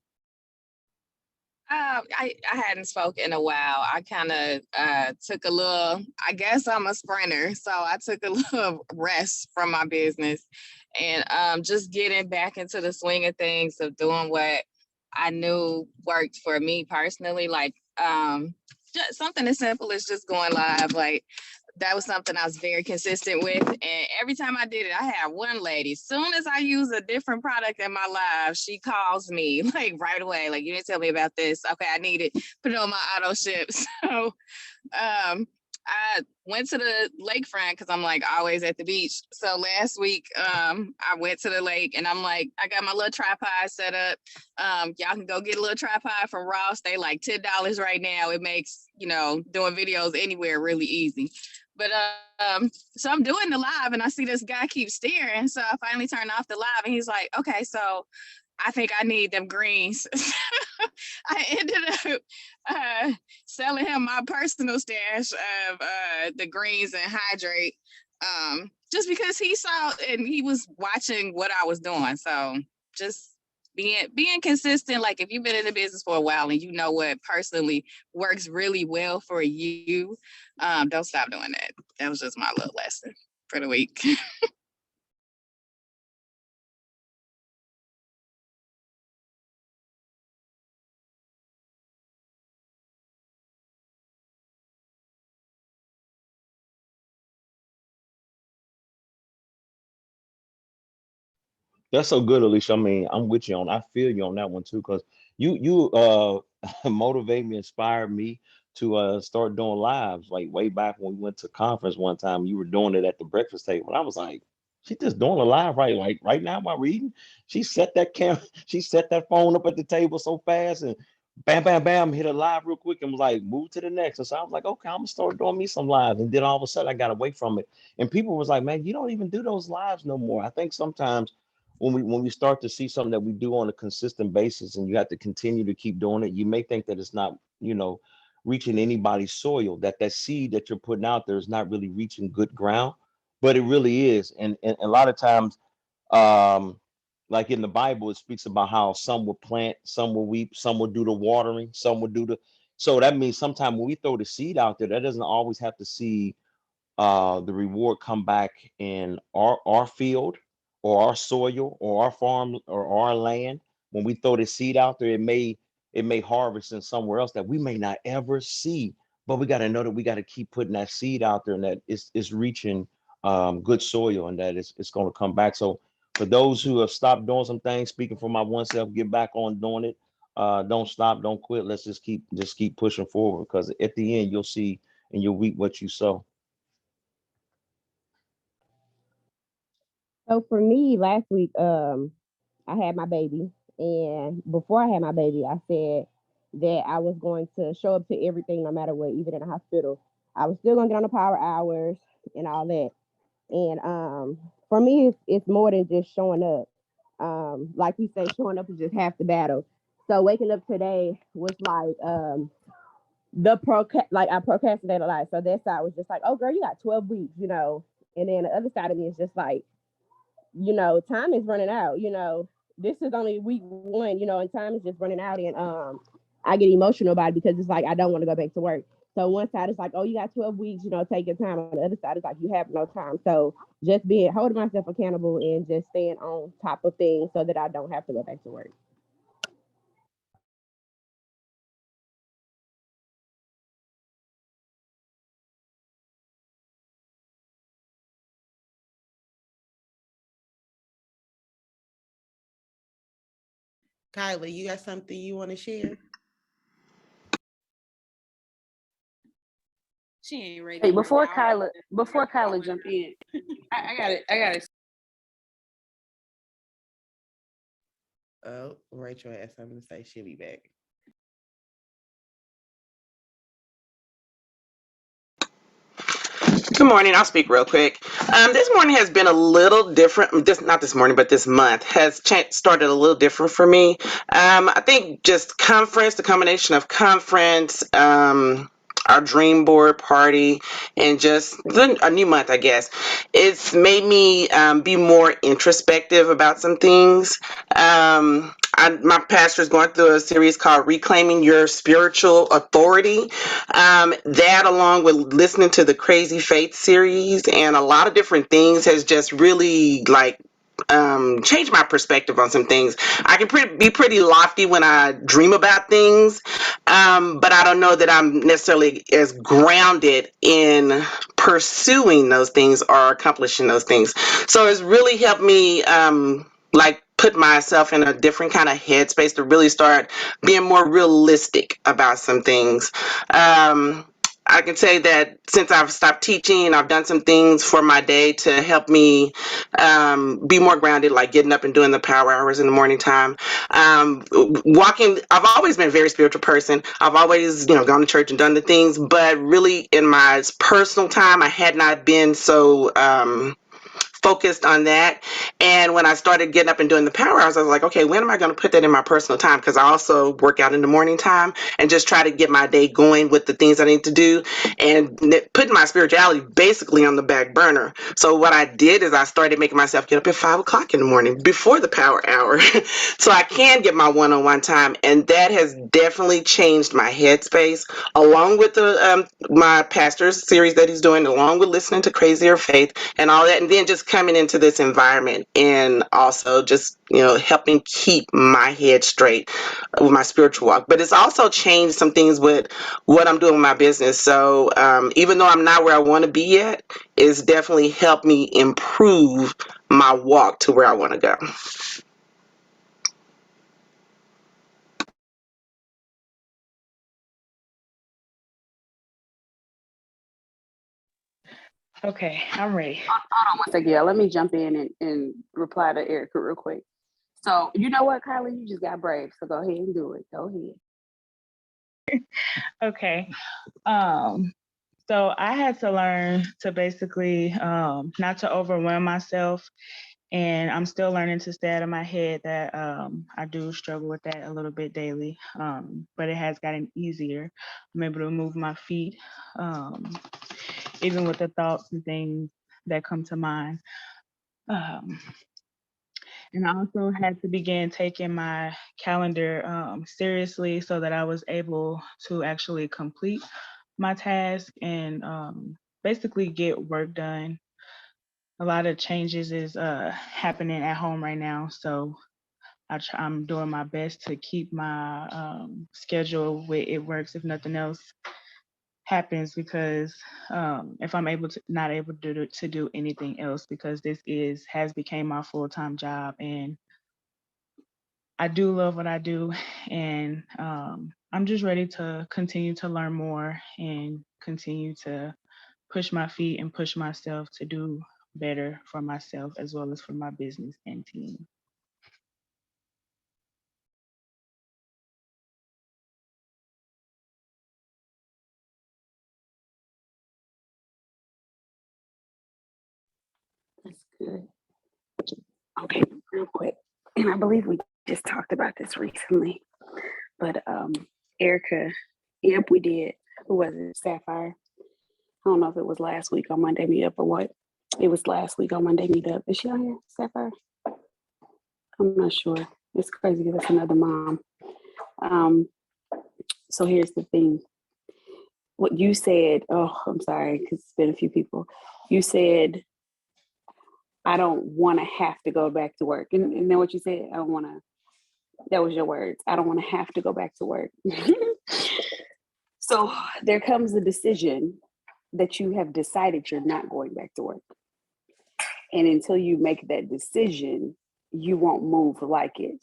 I hadn't spoken in a while. I kind of took a little, I guess I'm a sprinter, so I took a little rest from my business and just getting back into the swing of things of doing what I knew worked for me personally, like just something as simple as just going live. Like that was something I was very consistent with. And every time I did it, I had one lady. Soon as I use a different product in my live, she calls me like right away. Like, you didn't tell me about this. Okay, I need it. Put it on my auto ship. So I went to the lakefront because I'm like always at the beach. So last week, I went to the lake and I'm like, I got my little tripod set up. Y'all can go get a little tripod from Ross. They like $10 right now. It makes, doing videos anywhere really easy. But so I'm doing the live and I see this guy keep staring. So I finally turned off the live and he's like, okay, so I think I need them greens. I ended up selling him my personal stash of the greens and hydrate just because he saw and he was watching what I was doing. So just being consistent. Like if you've been in the business for a while and you know what personally works really well for you, don't stop doing that. That was just my little lesson for the week. That's so good, Alicia. I mean, I'm with you on. I feel you on that one too, because you motivate me, inspire me to start doing lives. Like way back when we went to conference one time, you were doing it at the breakfast table, and I was like, she just doing a live like right now while reading. She set that she set that phone up at the table so fast, and bam, bam, bam, hit a live real quick, and was like, move to the next. And so I was like, okay, I'm gonna start doing me some lives, and then all of a sudden I got away from it, and people was like, man, you don't even do those lives no more. I think sometimes when we start to see something that we do on a consistent basis and you have to continue to keep doing it, you may think that it's not, reaching anybody's soil, that seed that you're putting out there is not really reaching good ground, but it really is. And a lot of times, um, like in the Bible, it speaks about how some will plant, some will weep, some will do the watering, some will do the. So that means sometimes when we throw the seed out there, that doesn't always have to see the reward come back in our field or our soil or our farm or our land. When we throw the seed out there, it may harvest in somewhere else that we may not ever see. But we got to know that we got to keep putting that seed out there and that it's reaching good soil and that it's going to come back. So for those who have stopped doing some things, speaking for my one self, get back on doing it. Don't stop, don't quit. Let's just keep pushing forward because at the end you'll see and you'll reap what you sow. So for me, last week, I had my baby, and before I had my baby, I said that I was going to show up to everything, no matter what, even in the hospital. I was still gonna get on the power hours and all that. And for me, it's more than just showing up. Like we say, showing up is just half the battle. So waking up today was like like I procrastinated a lot. So that side was just like, oh girl, you got 12 weeks, And then the other side of me is just like, time is running out, this is only week one, and time is just running out. And I get emotional about it because it's like, I don't want to go back to work. So one side is like, oh, you got 12 weeks, take your time. On the other side is like, you have no time. So just holding myself accountable and just staying on top of things so that I don't have to go back to work. Kyla, you got something you want to share? She ain't ready. Hey, right before now. Kyla jump in, I got it. Oh, Rachel has something to say. She'll be back. Good morning. I'll speak real quick. This morning has been a little different. Not this morning, but this month has started a little different for me. I think just conference, the combination of conference, our dream board party, and just a new month, I guess. It's made me be more introspective about some things. My pastor is going through a series called Reclaiming Your Spiritual Authority. That, along with listening to the Crazy Faith series and a lot of different things, has just really changed my perspective on some things. I can be pretty lofty when I dream about things, but I don't know that I'm necessarily as grounded in pursuing those things or accomplishing those things. So it's really helped me put myself in a different kind of headspace to really start being more realistic about some things. I can say that since I've stopped teaching, I've done some things for my day to help me be more grounded, like getting up and doing the power hours in the morning time. Walking, I've always been a very spiritual person. I've always, gone to church and done the things, but really in my personal time, I had not been so focused on that. And when I started getting up and doing the power hours, I was like, okay, when am I going to put that in my personal time? Because I also work out in the morning time and just try to get my day going with the things I need to do, and putting my spirituality basically on the back burner. So what I did is I started making myself get up at 5 o'clock in the morning before the power hour so I can get my one-on-one time. And that has definitely changed my headspace, along with the my pastor's series that he's doing, along with listening to Crazier Faith and all that. And then just coming into this environment and also just helping keep my head straight with my spiritual walk. But it's also changed some things with what I'm doing with my business. So even though I'm not where I want to be yet, it's definitely helped me improve my walk to where I want to go. Okay, I'm ready. Hold on one second, y'all. Let me jump in and reply to Erica real quick. So you know what, Kyla, you just got brave. So go ahead and do it. Go ahead. Okay. So I had to learn to basically not to overwhelm myself. And I'm still learning to stay out of my head that I do struggle with that a little bit daily. But it has gotten easier. I'm able to move my feet, even with the thoughts and things that come to mind. And I also had to begin taking my calendar seriously so that I was able to actually complete my task and basically get work done. A lot of changes is happening at home right now, so I'm doing my best to keep my schedule where it works, if nothing else happens, because if I'm not able to do anything else, because this has become my full-time job, and I do love what I do, and I'm just ready to continue to learn more and continue to push my feet and push myself to do better for myself as well as for my business and team. That's good. Okay, real quick. And I believe we just talked about this recently. But Erica, yep, we did. Who was it? Sapphire. I don't know if it was last week on Monday Meetup or what. It was last week on Monday Meetup. Is she on here, Sapphire? I'm not sure. It's crazy because that's another mom. So here's the thing. What you said, oh, I'm sorry, because it's been a few people. You said, I don't want to have to go back to work. And then what you said, I don't want to, that was your words. I don't want to have to go back to work. So there comes a decision that you have decided you're not going back to work. And until you make that decision, you won't move like it.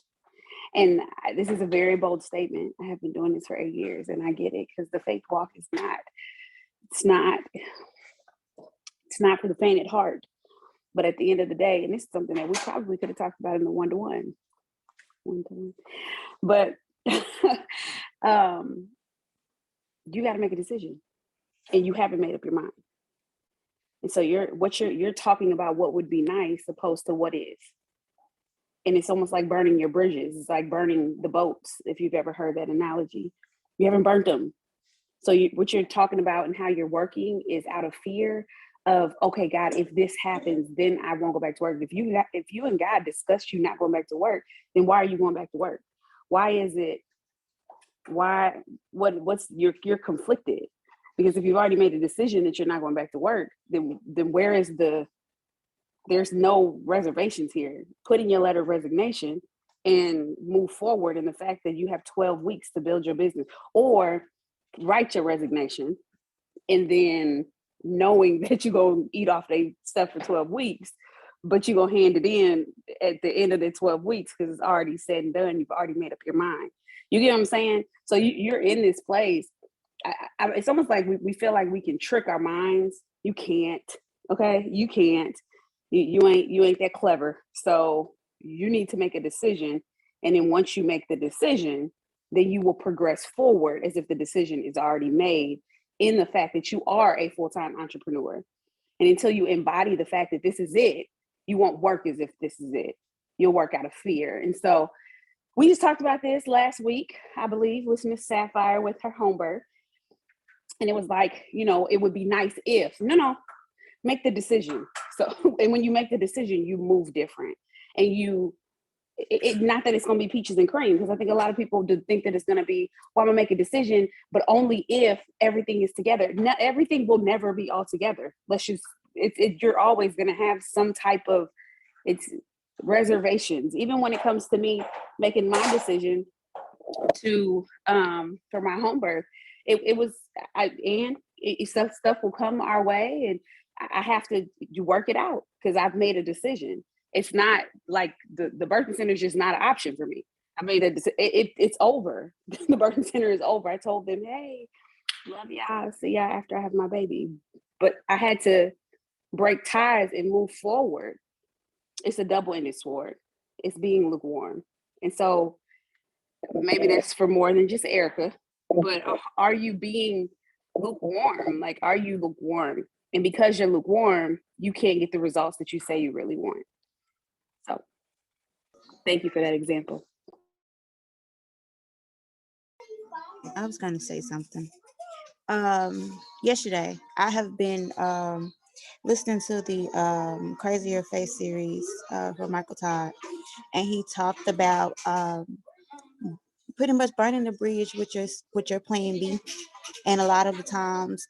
And this is a very bold statement. I have been doing this for 8 years, and I get it, because the faith walk is not, it's not for the faint at heart. But at the end of the day, and this is something that we probably could have talked about in the one-to-one. But you got to make a decision, and you haven't made up your mind. And so you're talking about what would be nice opposed to what is. And it's almost like burning your bridges. It's like burning the boats, if you've ever heard that analogy. You haven't burnt them. So what you're talking about and how you're working is out of fear of, okay, God, if this happens, then I won't go back to work. If you and God discussed you not going back to work, then why are you going back to work? You're conflicted? Because if you've already made a decision that you're not going back to work, then there's no reservations here. Put in your letter of resignation and move forward in the fact that you have 12 weeks to build your business, or write your resignation and then knowing that you're going to eat off their stuff for 12 weeks, but you're going to hand it in at the end of the 12 weeks because it's already said and done. You've already made up your mind. You get what I'm saying? So you're in this place. It's almost like we feel like we can trick our minds. You can't, okay? You can't. You ain't that clever. So you need to make a decision. And then once you make the decision, then you will progress forward as if the decision is already made, in the fact that you are a full-time entrepreneur. And until you embody the fact that this is it, you won't work as if this is it. You'll work out of fear. And so we just talked about this last week, I believe, with Miss Sapphire with her home birth. And it was like, it would be nice if, no, make the decision. So, and when you make the decision, you move different. And not that it's going to be peaches and cream, because I think a lot of people do think that it's going to be, well, I'm going to make a decision, but only if everything is together. Everything will never be all together. You're always going to have some type of, it's reservations. Even when it comes to me making my decision for my home birth, stuff will come our way, and I have to work it out because I've made a decision. It's not like the birthing center is just not an option for me. I made it's over. The birthing center is over. I told them, hey, love y'all. See y'all after I have my baby. But I had to break ties and move forward. It's a double-ended sword. It's being lukewarm. And so maybe that's for more than just Erica, but are you being lukewarm? Like, are you lukewarm? And because you're lukewarm, you can't get the results that you say you really want. So thank you for that example. I was going to say something. Yesterday, I have been listening to the Crazy Your Face series from Michael Todd, and he talked about pretty much burning the bridge with your plan B. And a lot of the times,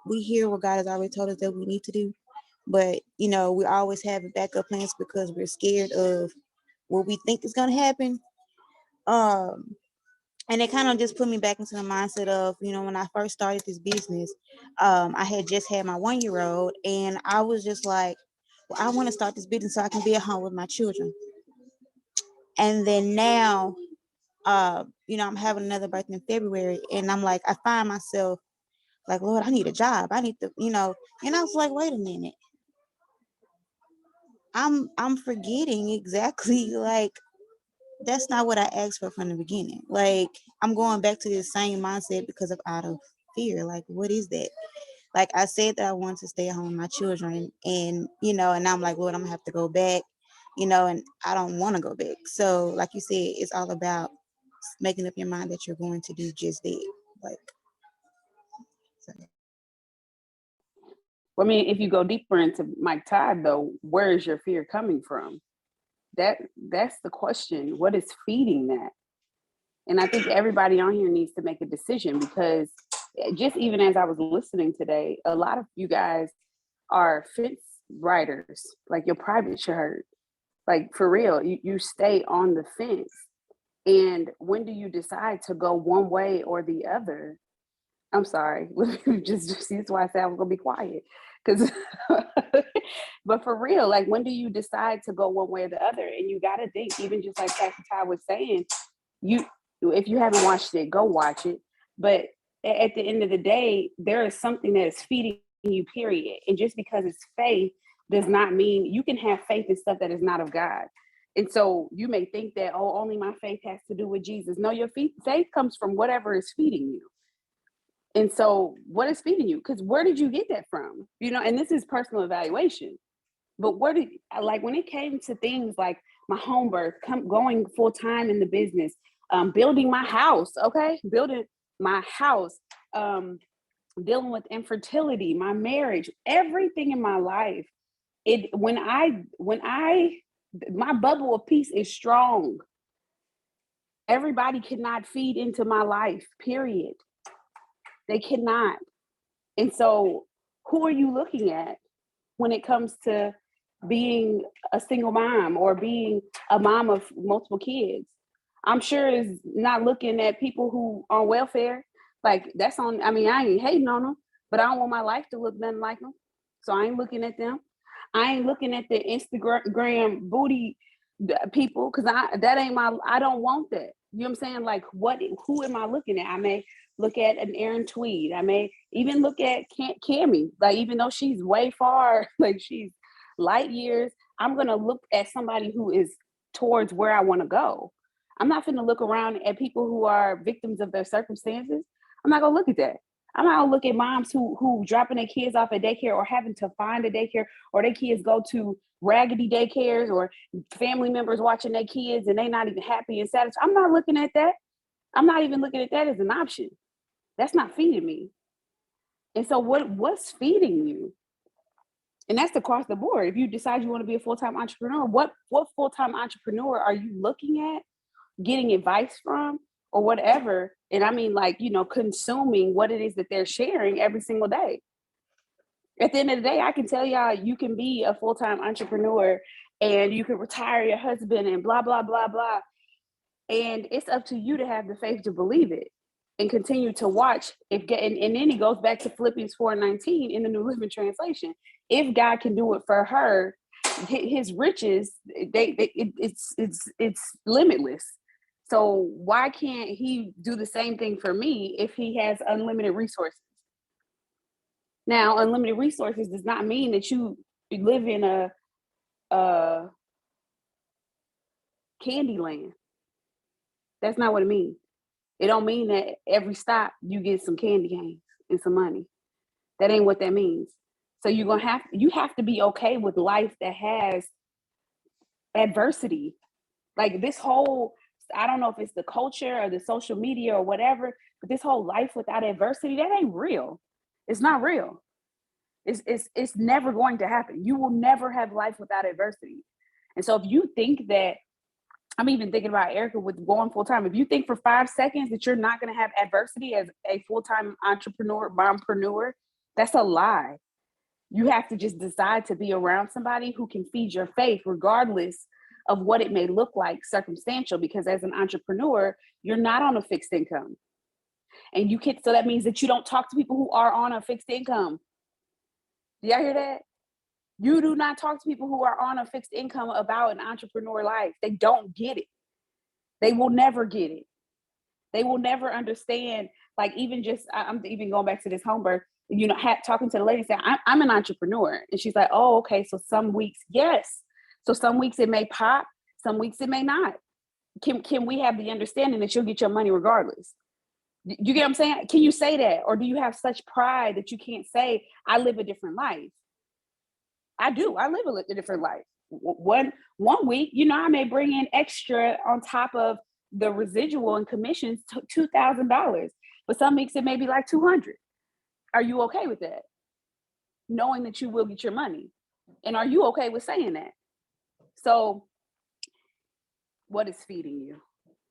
we hear what God has already told us that we need to do, but we always have backup plans because we're scared of what we think is going to happen. And it kind of just put me back into the mindset of, when I first started this business, I had just had my 1-year-old, and I was just like, well, I want to start this business so I can be at home with my children. And then now, I'm having another birthday in February, and I'm like, I find myself like, Lord, I need a job. I need to, and I was like, wait a minute. I'm forgetting exactly, like, that's not what I asked for from the beginning. Like, I'm going back to the same mindset because of out of fear. Like, what is that? Like, I said that I wanted to stay at home with my children, and and I'm like, Lord, I'm gonna have to go back, and I don't want to go back. So, like you said, it's all about making up your mind that you're going to do just that. Like, so. I mean, if you go deeper into Mike Todd, though, where is your fear coming from? That's the question. What is feeding that? And I think everybody on here needs to make a decision, because just even as I was listening today, a lot of you guys are fence riders, like your private shirt. Like, for real, you stay on the fence. And when do you decide to go one way or the other? I'm sorry. just that's why I said I was gonna be quiet. Because but for real, like, when do you decide to go one way or the other? And you gotta think, even just like Pastor Ty was saying, if you haven't watched it, go watch it. But at the end of the day, there is something that is feeding you, period. And just because it's faith does not mean you can have faith in stuff that is not of God. And so you may think that, oh, only my faith has to do with Jesus. No, your faith comes from whatever is feeding you. And so what is feeding you? Because where did you get that from? You know, and this is personal evaluation. But where did, like, when it came to things like my home birth, going full time in the business, building my house, building my house, dealing with infertility, my marriage, everything in my life, my bubble of peace is strong. Everybody cannot feed into my life, period. They cannot. And so who are you looking at when it comes to being a single mom or being a mom of multiple kids? I'm sure it's not looking at people who are on welfare. Like, that's on, I mean, I ain't hating on them, but I don't want my life to look nothing like them. So I ain't looking at them. I ain't looking at the Instagram booty people, because that ain't I don't want that. You know what I'm saying? Like, who am I looking at? I may look at an Erin Tweed. I may even look at Cammie. Like, even though she's way far, like she's light years, I'm gonna look at somebody who is towards where I want to go. I'm not gonna look around at people who are victims of their circumstances. I'm not gonna look at that. I'm not gonna look at moms who dropping their kids off at daycare or having to find a daycare, or their kids go to raggedy daycares, or family members watching their kids and they not even happy and satisfied. I'm not looking at that. I'm not even looking at that as an option. That's not feeding me. And so what's feeding you? And that's across the board. If you decide you want to be a full-time entrepreneur, what full-time entrepreneur are you looking at, getting advice from, or whatever? And I mean, like, you know, consuming what it is that they're sharing every single day. At the end of the day, I can tell y'all, you can be a full-time entrepreneur and you can retire your husband and blah, blah, blah, blah. And it's up to you to have the faith to believe it and continue to watch. And then he goes back to Philippians 4:19 in the New Living Translation. If God can do it for her, his riches, it's limitless. So why can't he do the same thing for me if he has unlimited resources? Now, unlimited resources does not mean that you live in a candy land. That's not what it means. It don't mean that every stop you get some candy canes and some money. That ain't what that means. So you have to be okay with life that has adversity. Like this whole, I don't know if it's the culture or the social media or whatever, but this whole life without adversity, that ain't real. It's not real. It's never going to happen. You will never have life without adversity. And so if you think that, I'm even thinking about Erica with going full time. If you think for 5 seconds that you're not going to have adversity as a full-time entrepreneur, mompreneur, that's a lie. You have to just decide to be around somebody who can feed your faith, regardless of what it may look like circumstantial, because as an entrepreneur, you're not on a fixed income. And so that means that you don't talk to people who are on a fixed income. Do y'all hear that? You do not talk to people who are on a fixed income about an entrepreneur life. They don't get it. They will never get it. They will never understand. Like, even just, I'm even going back to this home birth, you know, talking to the lady saying, I'm an entrepreneur. And she's like, oh, okay. So some weeks, yes. So some weeks it may pop, some weeks it may not. Can we have the understanding that you'll get your money regardless? You get what I'm saying? Can you say that? Or do you have such pride that you can't say, I live a different life? I do. I live a different life. One week, you know, I may bring in extra on top of the residual and commissions, $2,000. But some weeks it may be like 200. Are you okay with that? Knowing that you will get your money. And are you okay with saying that? So what is feeding you?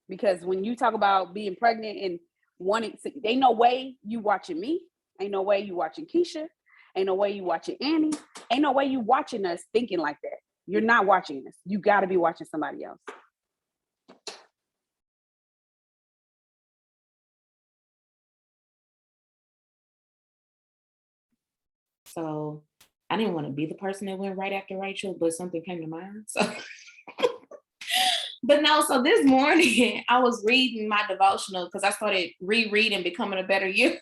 Because when you talk about being pregnant and wanting, ain't no way you watching me. Ain't no way you watching Keisha. Ain't no way you watching Annie. Ain't no way you watching us thinking like that. You're not watching us. You got to be watching somebody else. So I didn't want to be the person that went right after Rachel, but something came to mind. So But no, so this morning I was reading my devotional because I started rereading Becoming a Better You.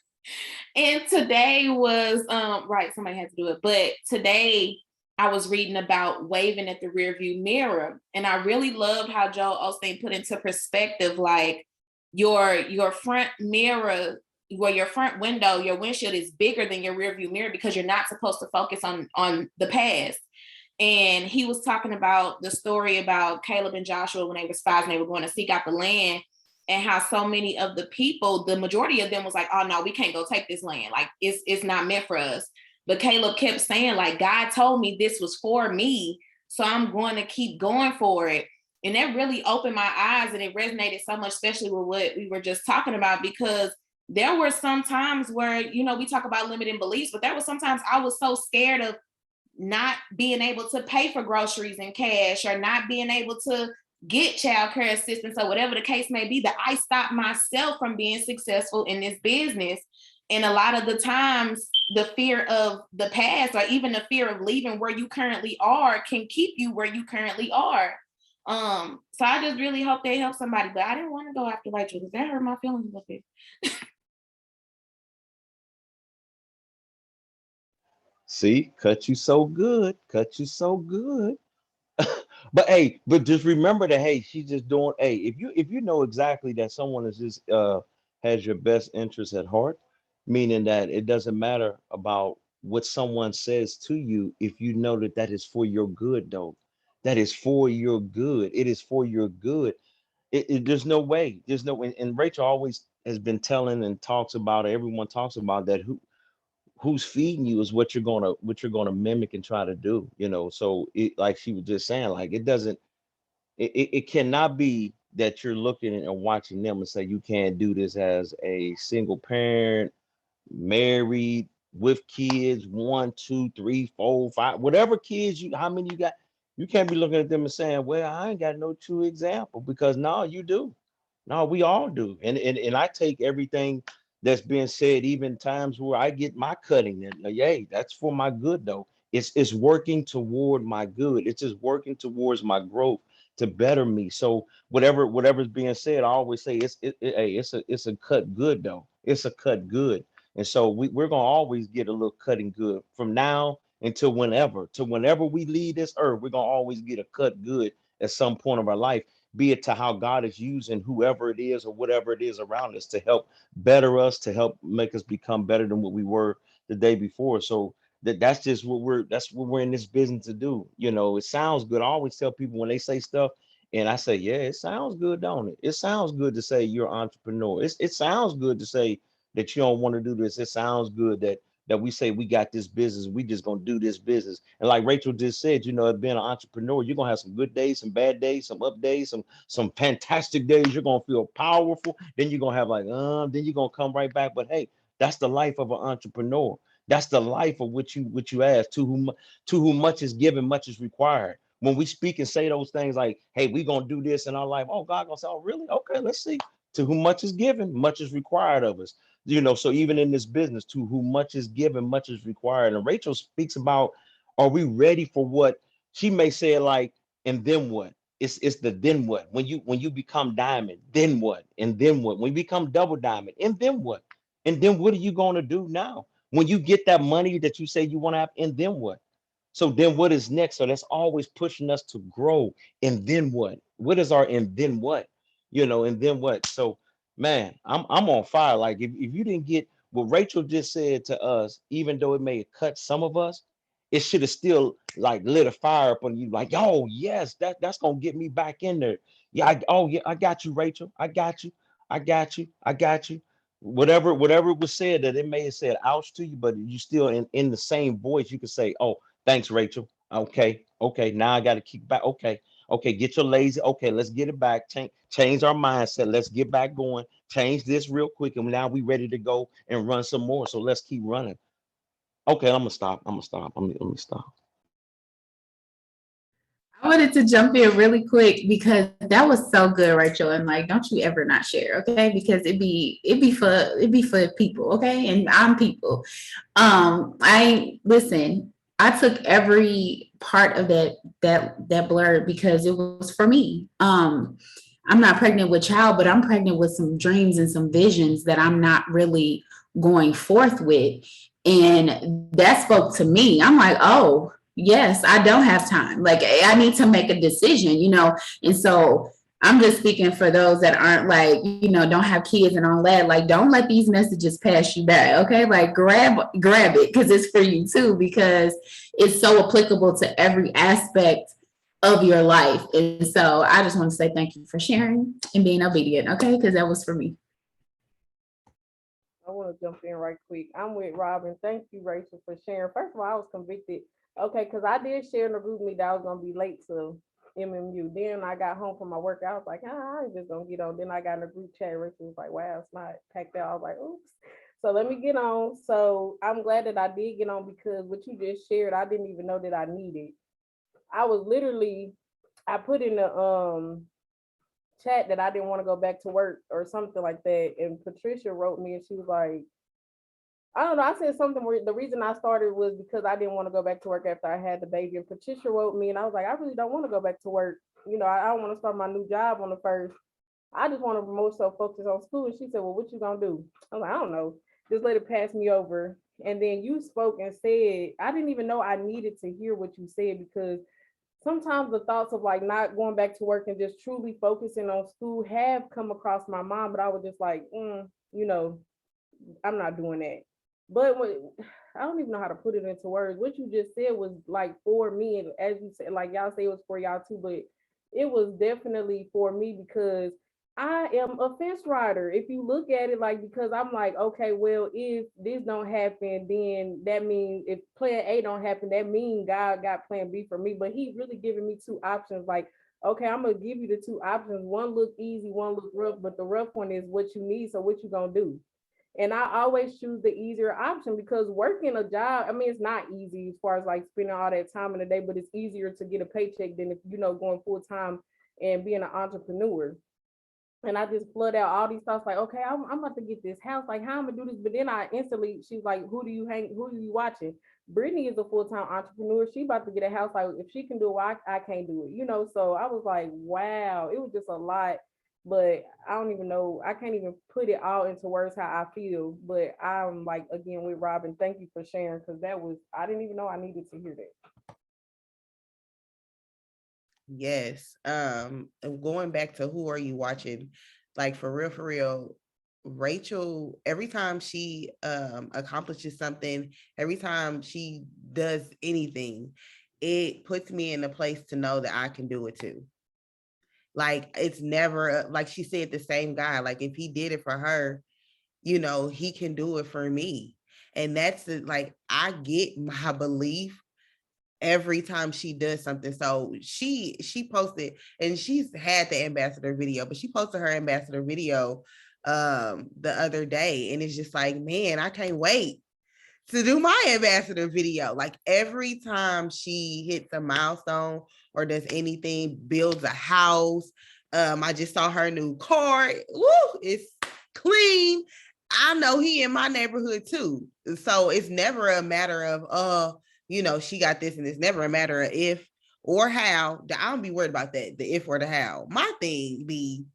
And today was right, somebody had to do it. But today I was reading about waving at the rearview mirror. And I really loved how Joel Osteen put into perspective like your front mirror, well, your front window, your windshield is bigger than your rearview mirror because you're not supposed to focus on the past. And he was talking about the story about Caleb and Joshua when they were spies and they were going to seek out the land, and how so many of the people, the majority of them was like, oh no, we can't go take this land. Like it's not meant for us. But Caleb kept saying, like, God told me this was for me, so I'm going to keep going for it. And that really opened my eyes, and it resonated so much, especially with what we were just talking about, because there were some times where, you know, we talk about limiting beliefs, but there were sometimes I was so scared of not being able to pay for groceries in cash, or not being able to get childcare assistance, or whatever the case may be, that I stopped myself from being successful in this business. And a lot of the times, the fear of the past, or even the fear of leaving where you currently are, can keep you where you currently are. So I just really hope they help somebody, but I didn't want to go after Rachel because that hurt my feelings a little bit. See, cut you so good, cut you so good. But hey, but just remember that hey, she's just doing hey, if you know exactly that someone is just has your best interest at heart, meaning that it doesn't matter about what someone says to you, if you know that that is for your good though. That is for your good. It is for your good. There's no way. There's no and Rachel always has been telling and talks about it. Everyone talks about that who's feeding you is what you're gonna mimic and try to do, you know. So it like she was just saying, like it doesn't it cannot be that you're looking and watching them and say you can't do this as a single parent, married, with kids, 1, 2, 3, 4, 5, whatever kids you how many you got, you can't be looking at them and saying, well, I ain't got no true example, because no, you do. No, we all do. And I take everything that's being said, even times where I get my cutting, and yay, that's for my good though. It's working toward my good. It's just working towards my growth to better me. So whatever's being said, I always say hey, it's a cut good though. It's a cut good. And so we're gonna always get a little cutting good from now until whenever we leave this earth, we're gonna always get a cut good at some point of our life, be it to how God is using whoever it is or whatever it is around us to help better us, to help make us become better than what we were the day before. So that's just what we're in this business to do. You know, it sounds good. I always tell people when they say stuff, and I say, yeah, it sounds good, don't it? It sounds good to say you're an entrepreneur. It sounds good to say that you don't want to do this. It sounds good that we say we got this business, we just gonna do this business. And like Rachel just said, you know, being an entrepreneur, you're gonna have some good days, some bad days, some up days, some fantastic days. You're gonna feel powerful. Then you're gonna have like, then you're gonna come right back. But hey, that's the life of an entrepreneur. That's the life of what you ask. To whom much is given, much is required. When we speak and say those things like, hey, we gonna do this in our life. Oh, God gonna say, oh, really? Okay, let's see. To whom much is given, much is required of us. You know, so even in this business, to whom much is given, much is required. And Rachel speaks about, are we ready for what she may say it like, and then what? It's the then what. When you become diamond, then what? And then what? When you become double diamond, and then what? And then what are you going to do now? When you get that money that you say you want to have, and then what? So then what is next? So that's always pushing us to grow. And then what? What is our and then what? You know, and then what? So man, I'm on fire. Like if you didn't get what Rachel just said to us, even though it may have cut some of us, it should have still like lit a fire up on you, like, oh yes, that's gonna get me back in there. Yeah, oh yeah, I got you, Rachel. I got you, I got you, I got you. Whatever was said that it may have said ouch to you, but you still in the same voice, you could say, oh, thanks, Rachel. Okay, now I gotta kick back. Okay, get your lazy. Okay, let's get it back. Change our mindset. Let's get back going. Change this real quick, and now we ready to go and run some more. So let's keep running. Okay, I'm gonna stop. Let me stop. I wanted to jump in really quick because that was so good, Rachel. And like, don't you ever not share, okay? Because it'd be for people, okay? And I'm people. I listen. I took every part of that blurb because it was for me. I'm not pregnant with child, but I'm pregnant with some dreams and some visions that I'm not really going forth with. And that spoke to me. I'm like, oh, yes, I don't have time. Like, I need to make a decision, you know? And so I'm just speaking for those that aren't like, you know, don't have kids and all that. Like, don't let these messages pass you by. Okay. Like, grab it because it's for you too, because it's so applicable to every aspect of your life. And so I just want to say thank you for sharing and being obedient. Okay. Because that was for me. I want to jump in right quick. I'm with Robin. Thank you, Rachel, for sharing. First of all, I was convicted. Okay, because I did share in the group meet that I was gonna be late to MMU. Then I got home from my work. I was like, I ain't just gonna get on. Then I got in a group chat. Rachel was like, wow, it's not packed out. I was like, oops. So let me get on. So I'm glad that I did get on because what you just shared, I didn't even know that I needed. I was literally, I put in the chat that I didn't want to go back to work or something like that. And Patricia wrote me and she was like, I don't know. I said something where the reason I started was because I didn't want to go back to work after I had the baby. And Patricia wrote me and I was like, I really don't want to go back to work. You know, I don't want to start my new job on the first. I just want to more so focus on school. And she said, well, what you gonna do? I was like, I don't know. Just let it pass me over. And then you spoke and said, I didn't even know I needed to hear what you said because sometimes the thoughts of like not going back to work and just truly focusing on school have come across my mind, but I was just like, you know, I'm not doing that. But I don't even know how to put it into words. What you just said was like for me, and as you said, like y'all say it was for y'all too, but it was definitely for me because I am a fence rider. If you look at it like, because I'm like, okay, well, if this don't happen, then that means if plan A don't happen, that means God got plan B for me. But he really giving me two options. Like, okay, I'm gonna give you the two options. One look easy, one look rough, but the rough one is what you need. So what you gonna do? And I always choose the easier option because working a job, I mean, it's not easy as far as like spending all that time in a day, but it's easier to get a paycheck than if, you know, going full time and being an entrepreneur. And I just flood out all these thoughts like, okay, I'm about to get this house. Like, how I'm gonna do this? But then I instantly, she's like, who are you watching? Brittany is a full-time entrepreneur. She about to get a house. Like, if she can do it, why I can't do it, you know? So I was like, wow, it was just a lot. But I don't even know, I can't even put it all into words how I feel. But I'm like, again, with Robin, thank you for sharing because I didn't even know I needed to hear that. Yes. Going back to who are you watching? Like for real, Rachel, every time she accomplishes something, every time she does anything, it puts me in a place to know that I can do it too. Like it's never like she said, the same guy. Like if he did it for her, you know, he can do it for me. And that's like I get my belief every time she does something. So she posted, and she's had the ambassador video, but she posted her ambassador video the other day, and it's just like, man, I can't wait to do my ambassador video. Like every time she hits a milestone or does anything, builds a house. I just saw her new car. Woo, it's clean. I know he in my neighborhood too. So it's never a matter of, you know, she got this, and it's never a matter of if or how. I don't be worried about that, the if or the how. My thing be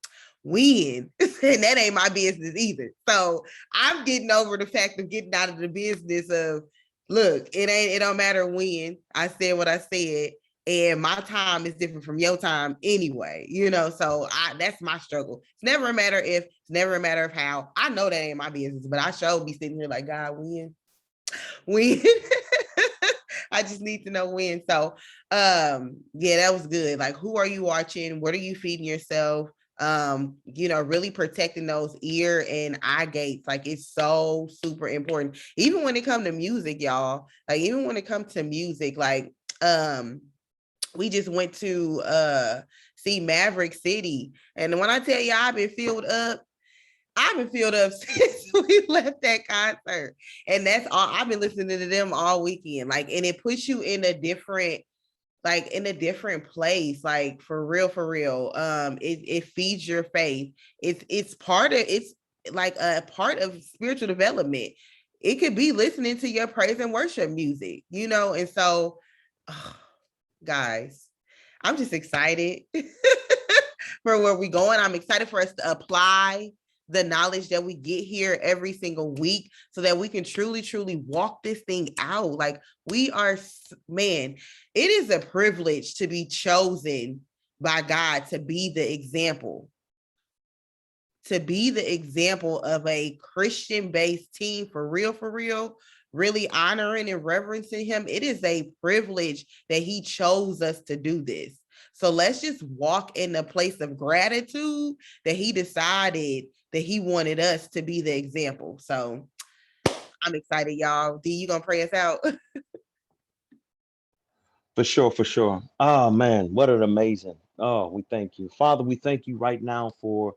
when, and that ain't my business either. So I'm getting over the fact of getting out of the business of, look, it don't matter when. I said what I said, and my time is different from your time anyway, you know. So that's my struggle. It's never a matter if, it's never a matter of how. I know that ain't my business, but I sure be sitting here like, God, when I just need to know when. So yeah, that was good. Like, who are you watching? What are you feeding yourself? You know, really protecting those ear and eye gates. Like, it's so super important. Even when it comes to music, y'all. Like, even when it comes to music, like we just went to see Maverick City. And when I tell you I've been filled up since we left that concert. And that's all. I've been listening to them all weekend. Like, and it puts you in a different, like in a different place, like for real. It feeds your faith. It's like a part of spiritual development. it could be listening to your praise and worship music, you know? And so, guys, I'm just excited for where we're going. I'm excited for us to apply the knowledge that we get here every single week so that we can truly walk this thing out. Like we are, man, it is a privilege to be chosen by God to be the example. To be the example of a Christian-based team for real, really honoring and reverencing him. It is a privilege that he chose us to do this. So let's just walk in a place of gratitude that he decided that he wanted us to be the example. So I'm excited, y'all. D, you gonna pray us out? For sure. Oh man, what an amazing. Oh, we thank you. Father, we thank you right now for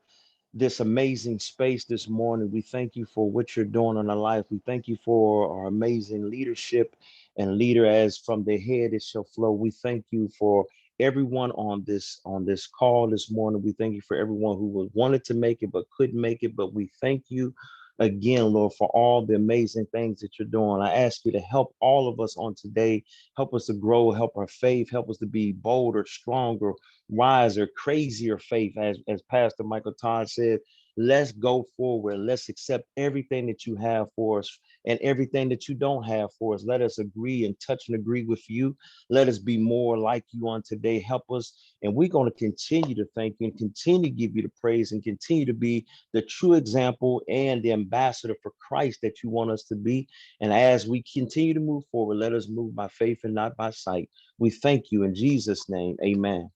this amazing space this morning. We thank you for what you're doing in our life. We thank you for our amazing leadership and leader as from the head it shall flow. We thank you for everyone on this call this morning. We thank you for everyone who wanted to make it but couldn't make it. But we thank you again, Lord, for all the amazing things that you're doing. I ask you to help all of us on today, help us to grow, help our faith, help us to be bolder, stronger, wiser, crazier faith, as Pastor Michael Todd said. Let's go forward. Let's accept everything that you have for us and everything that you don't have for us. Let us agree and touch and agree with you. Let us be more like you on today. Help us. And we're going to continue to thank you and continue to give you the praise and continue to be the true example and the ambassador for Christ that you want us to be. And as we continue to move forward, let us move by faith and not by sight. We thank you in Jesus' name. Amen.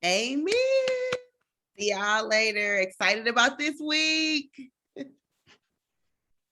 Amen. See y'all later. Excited about this week.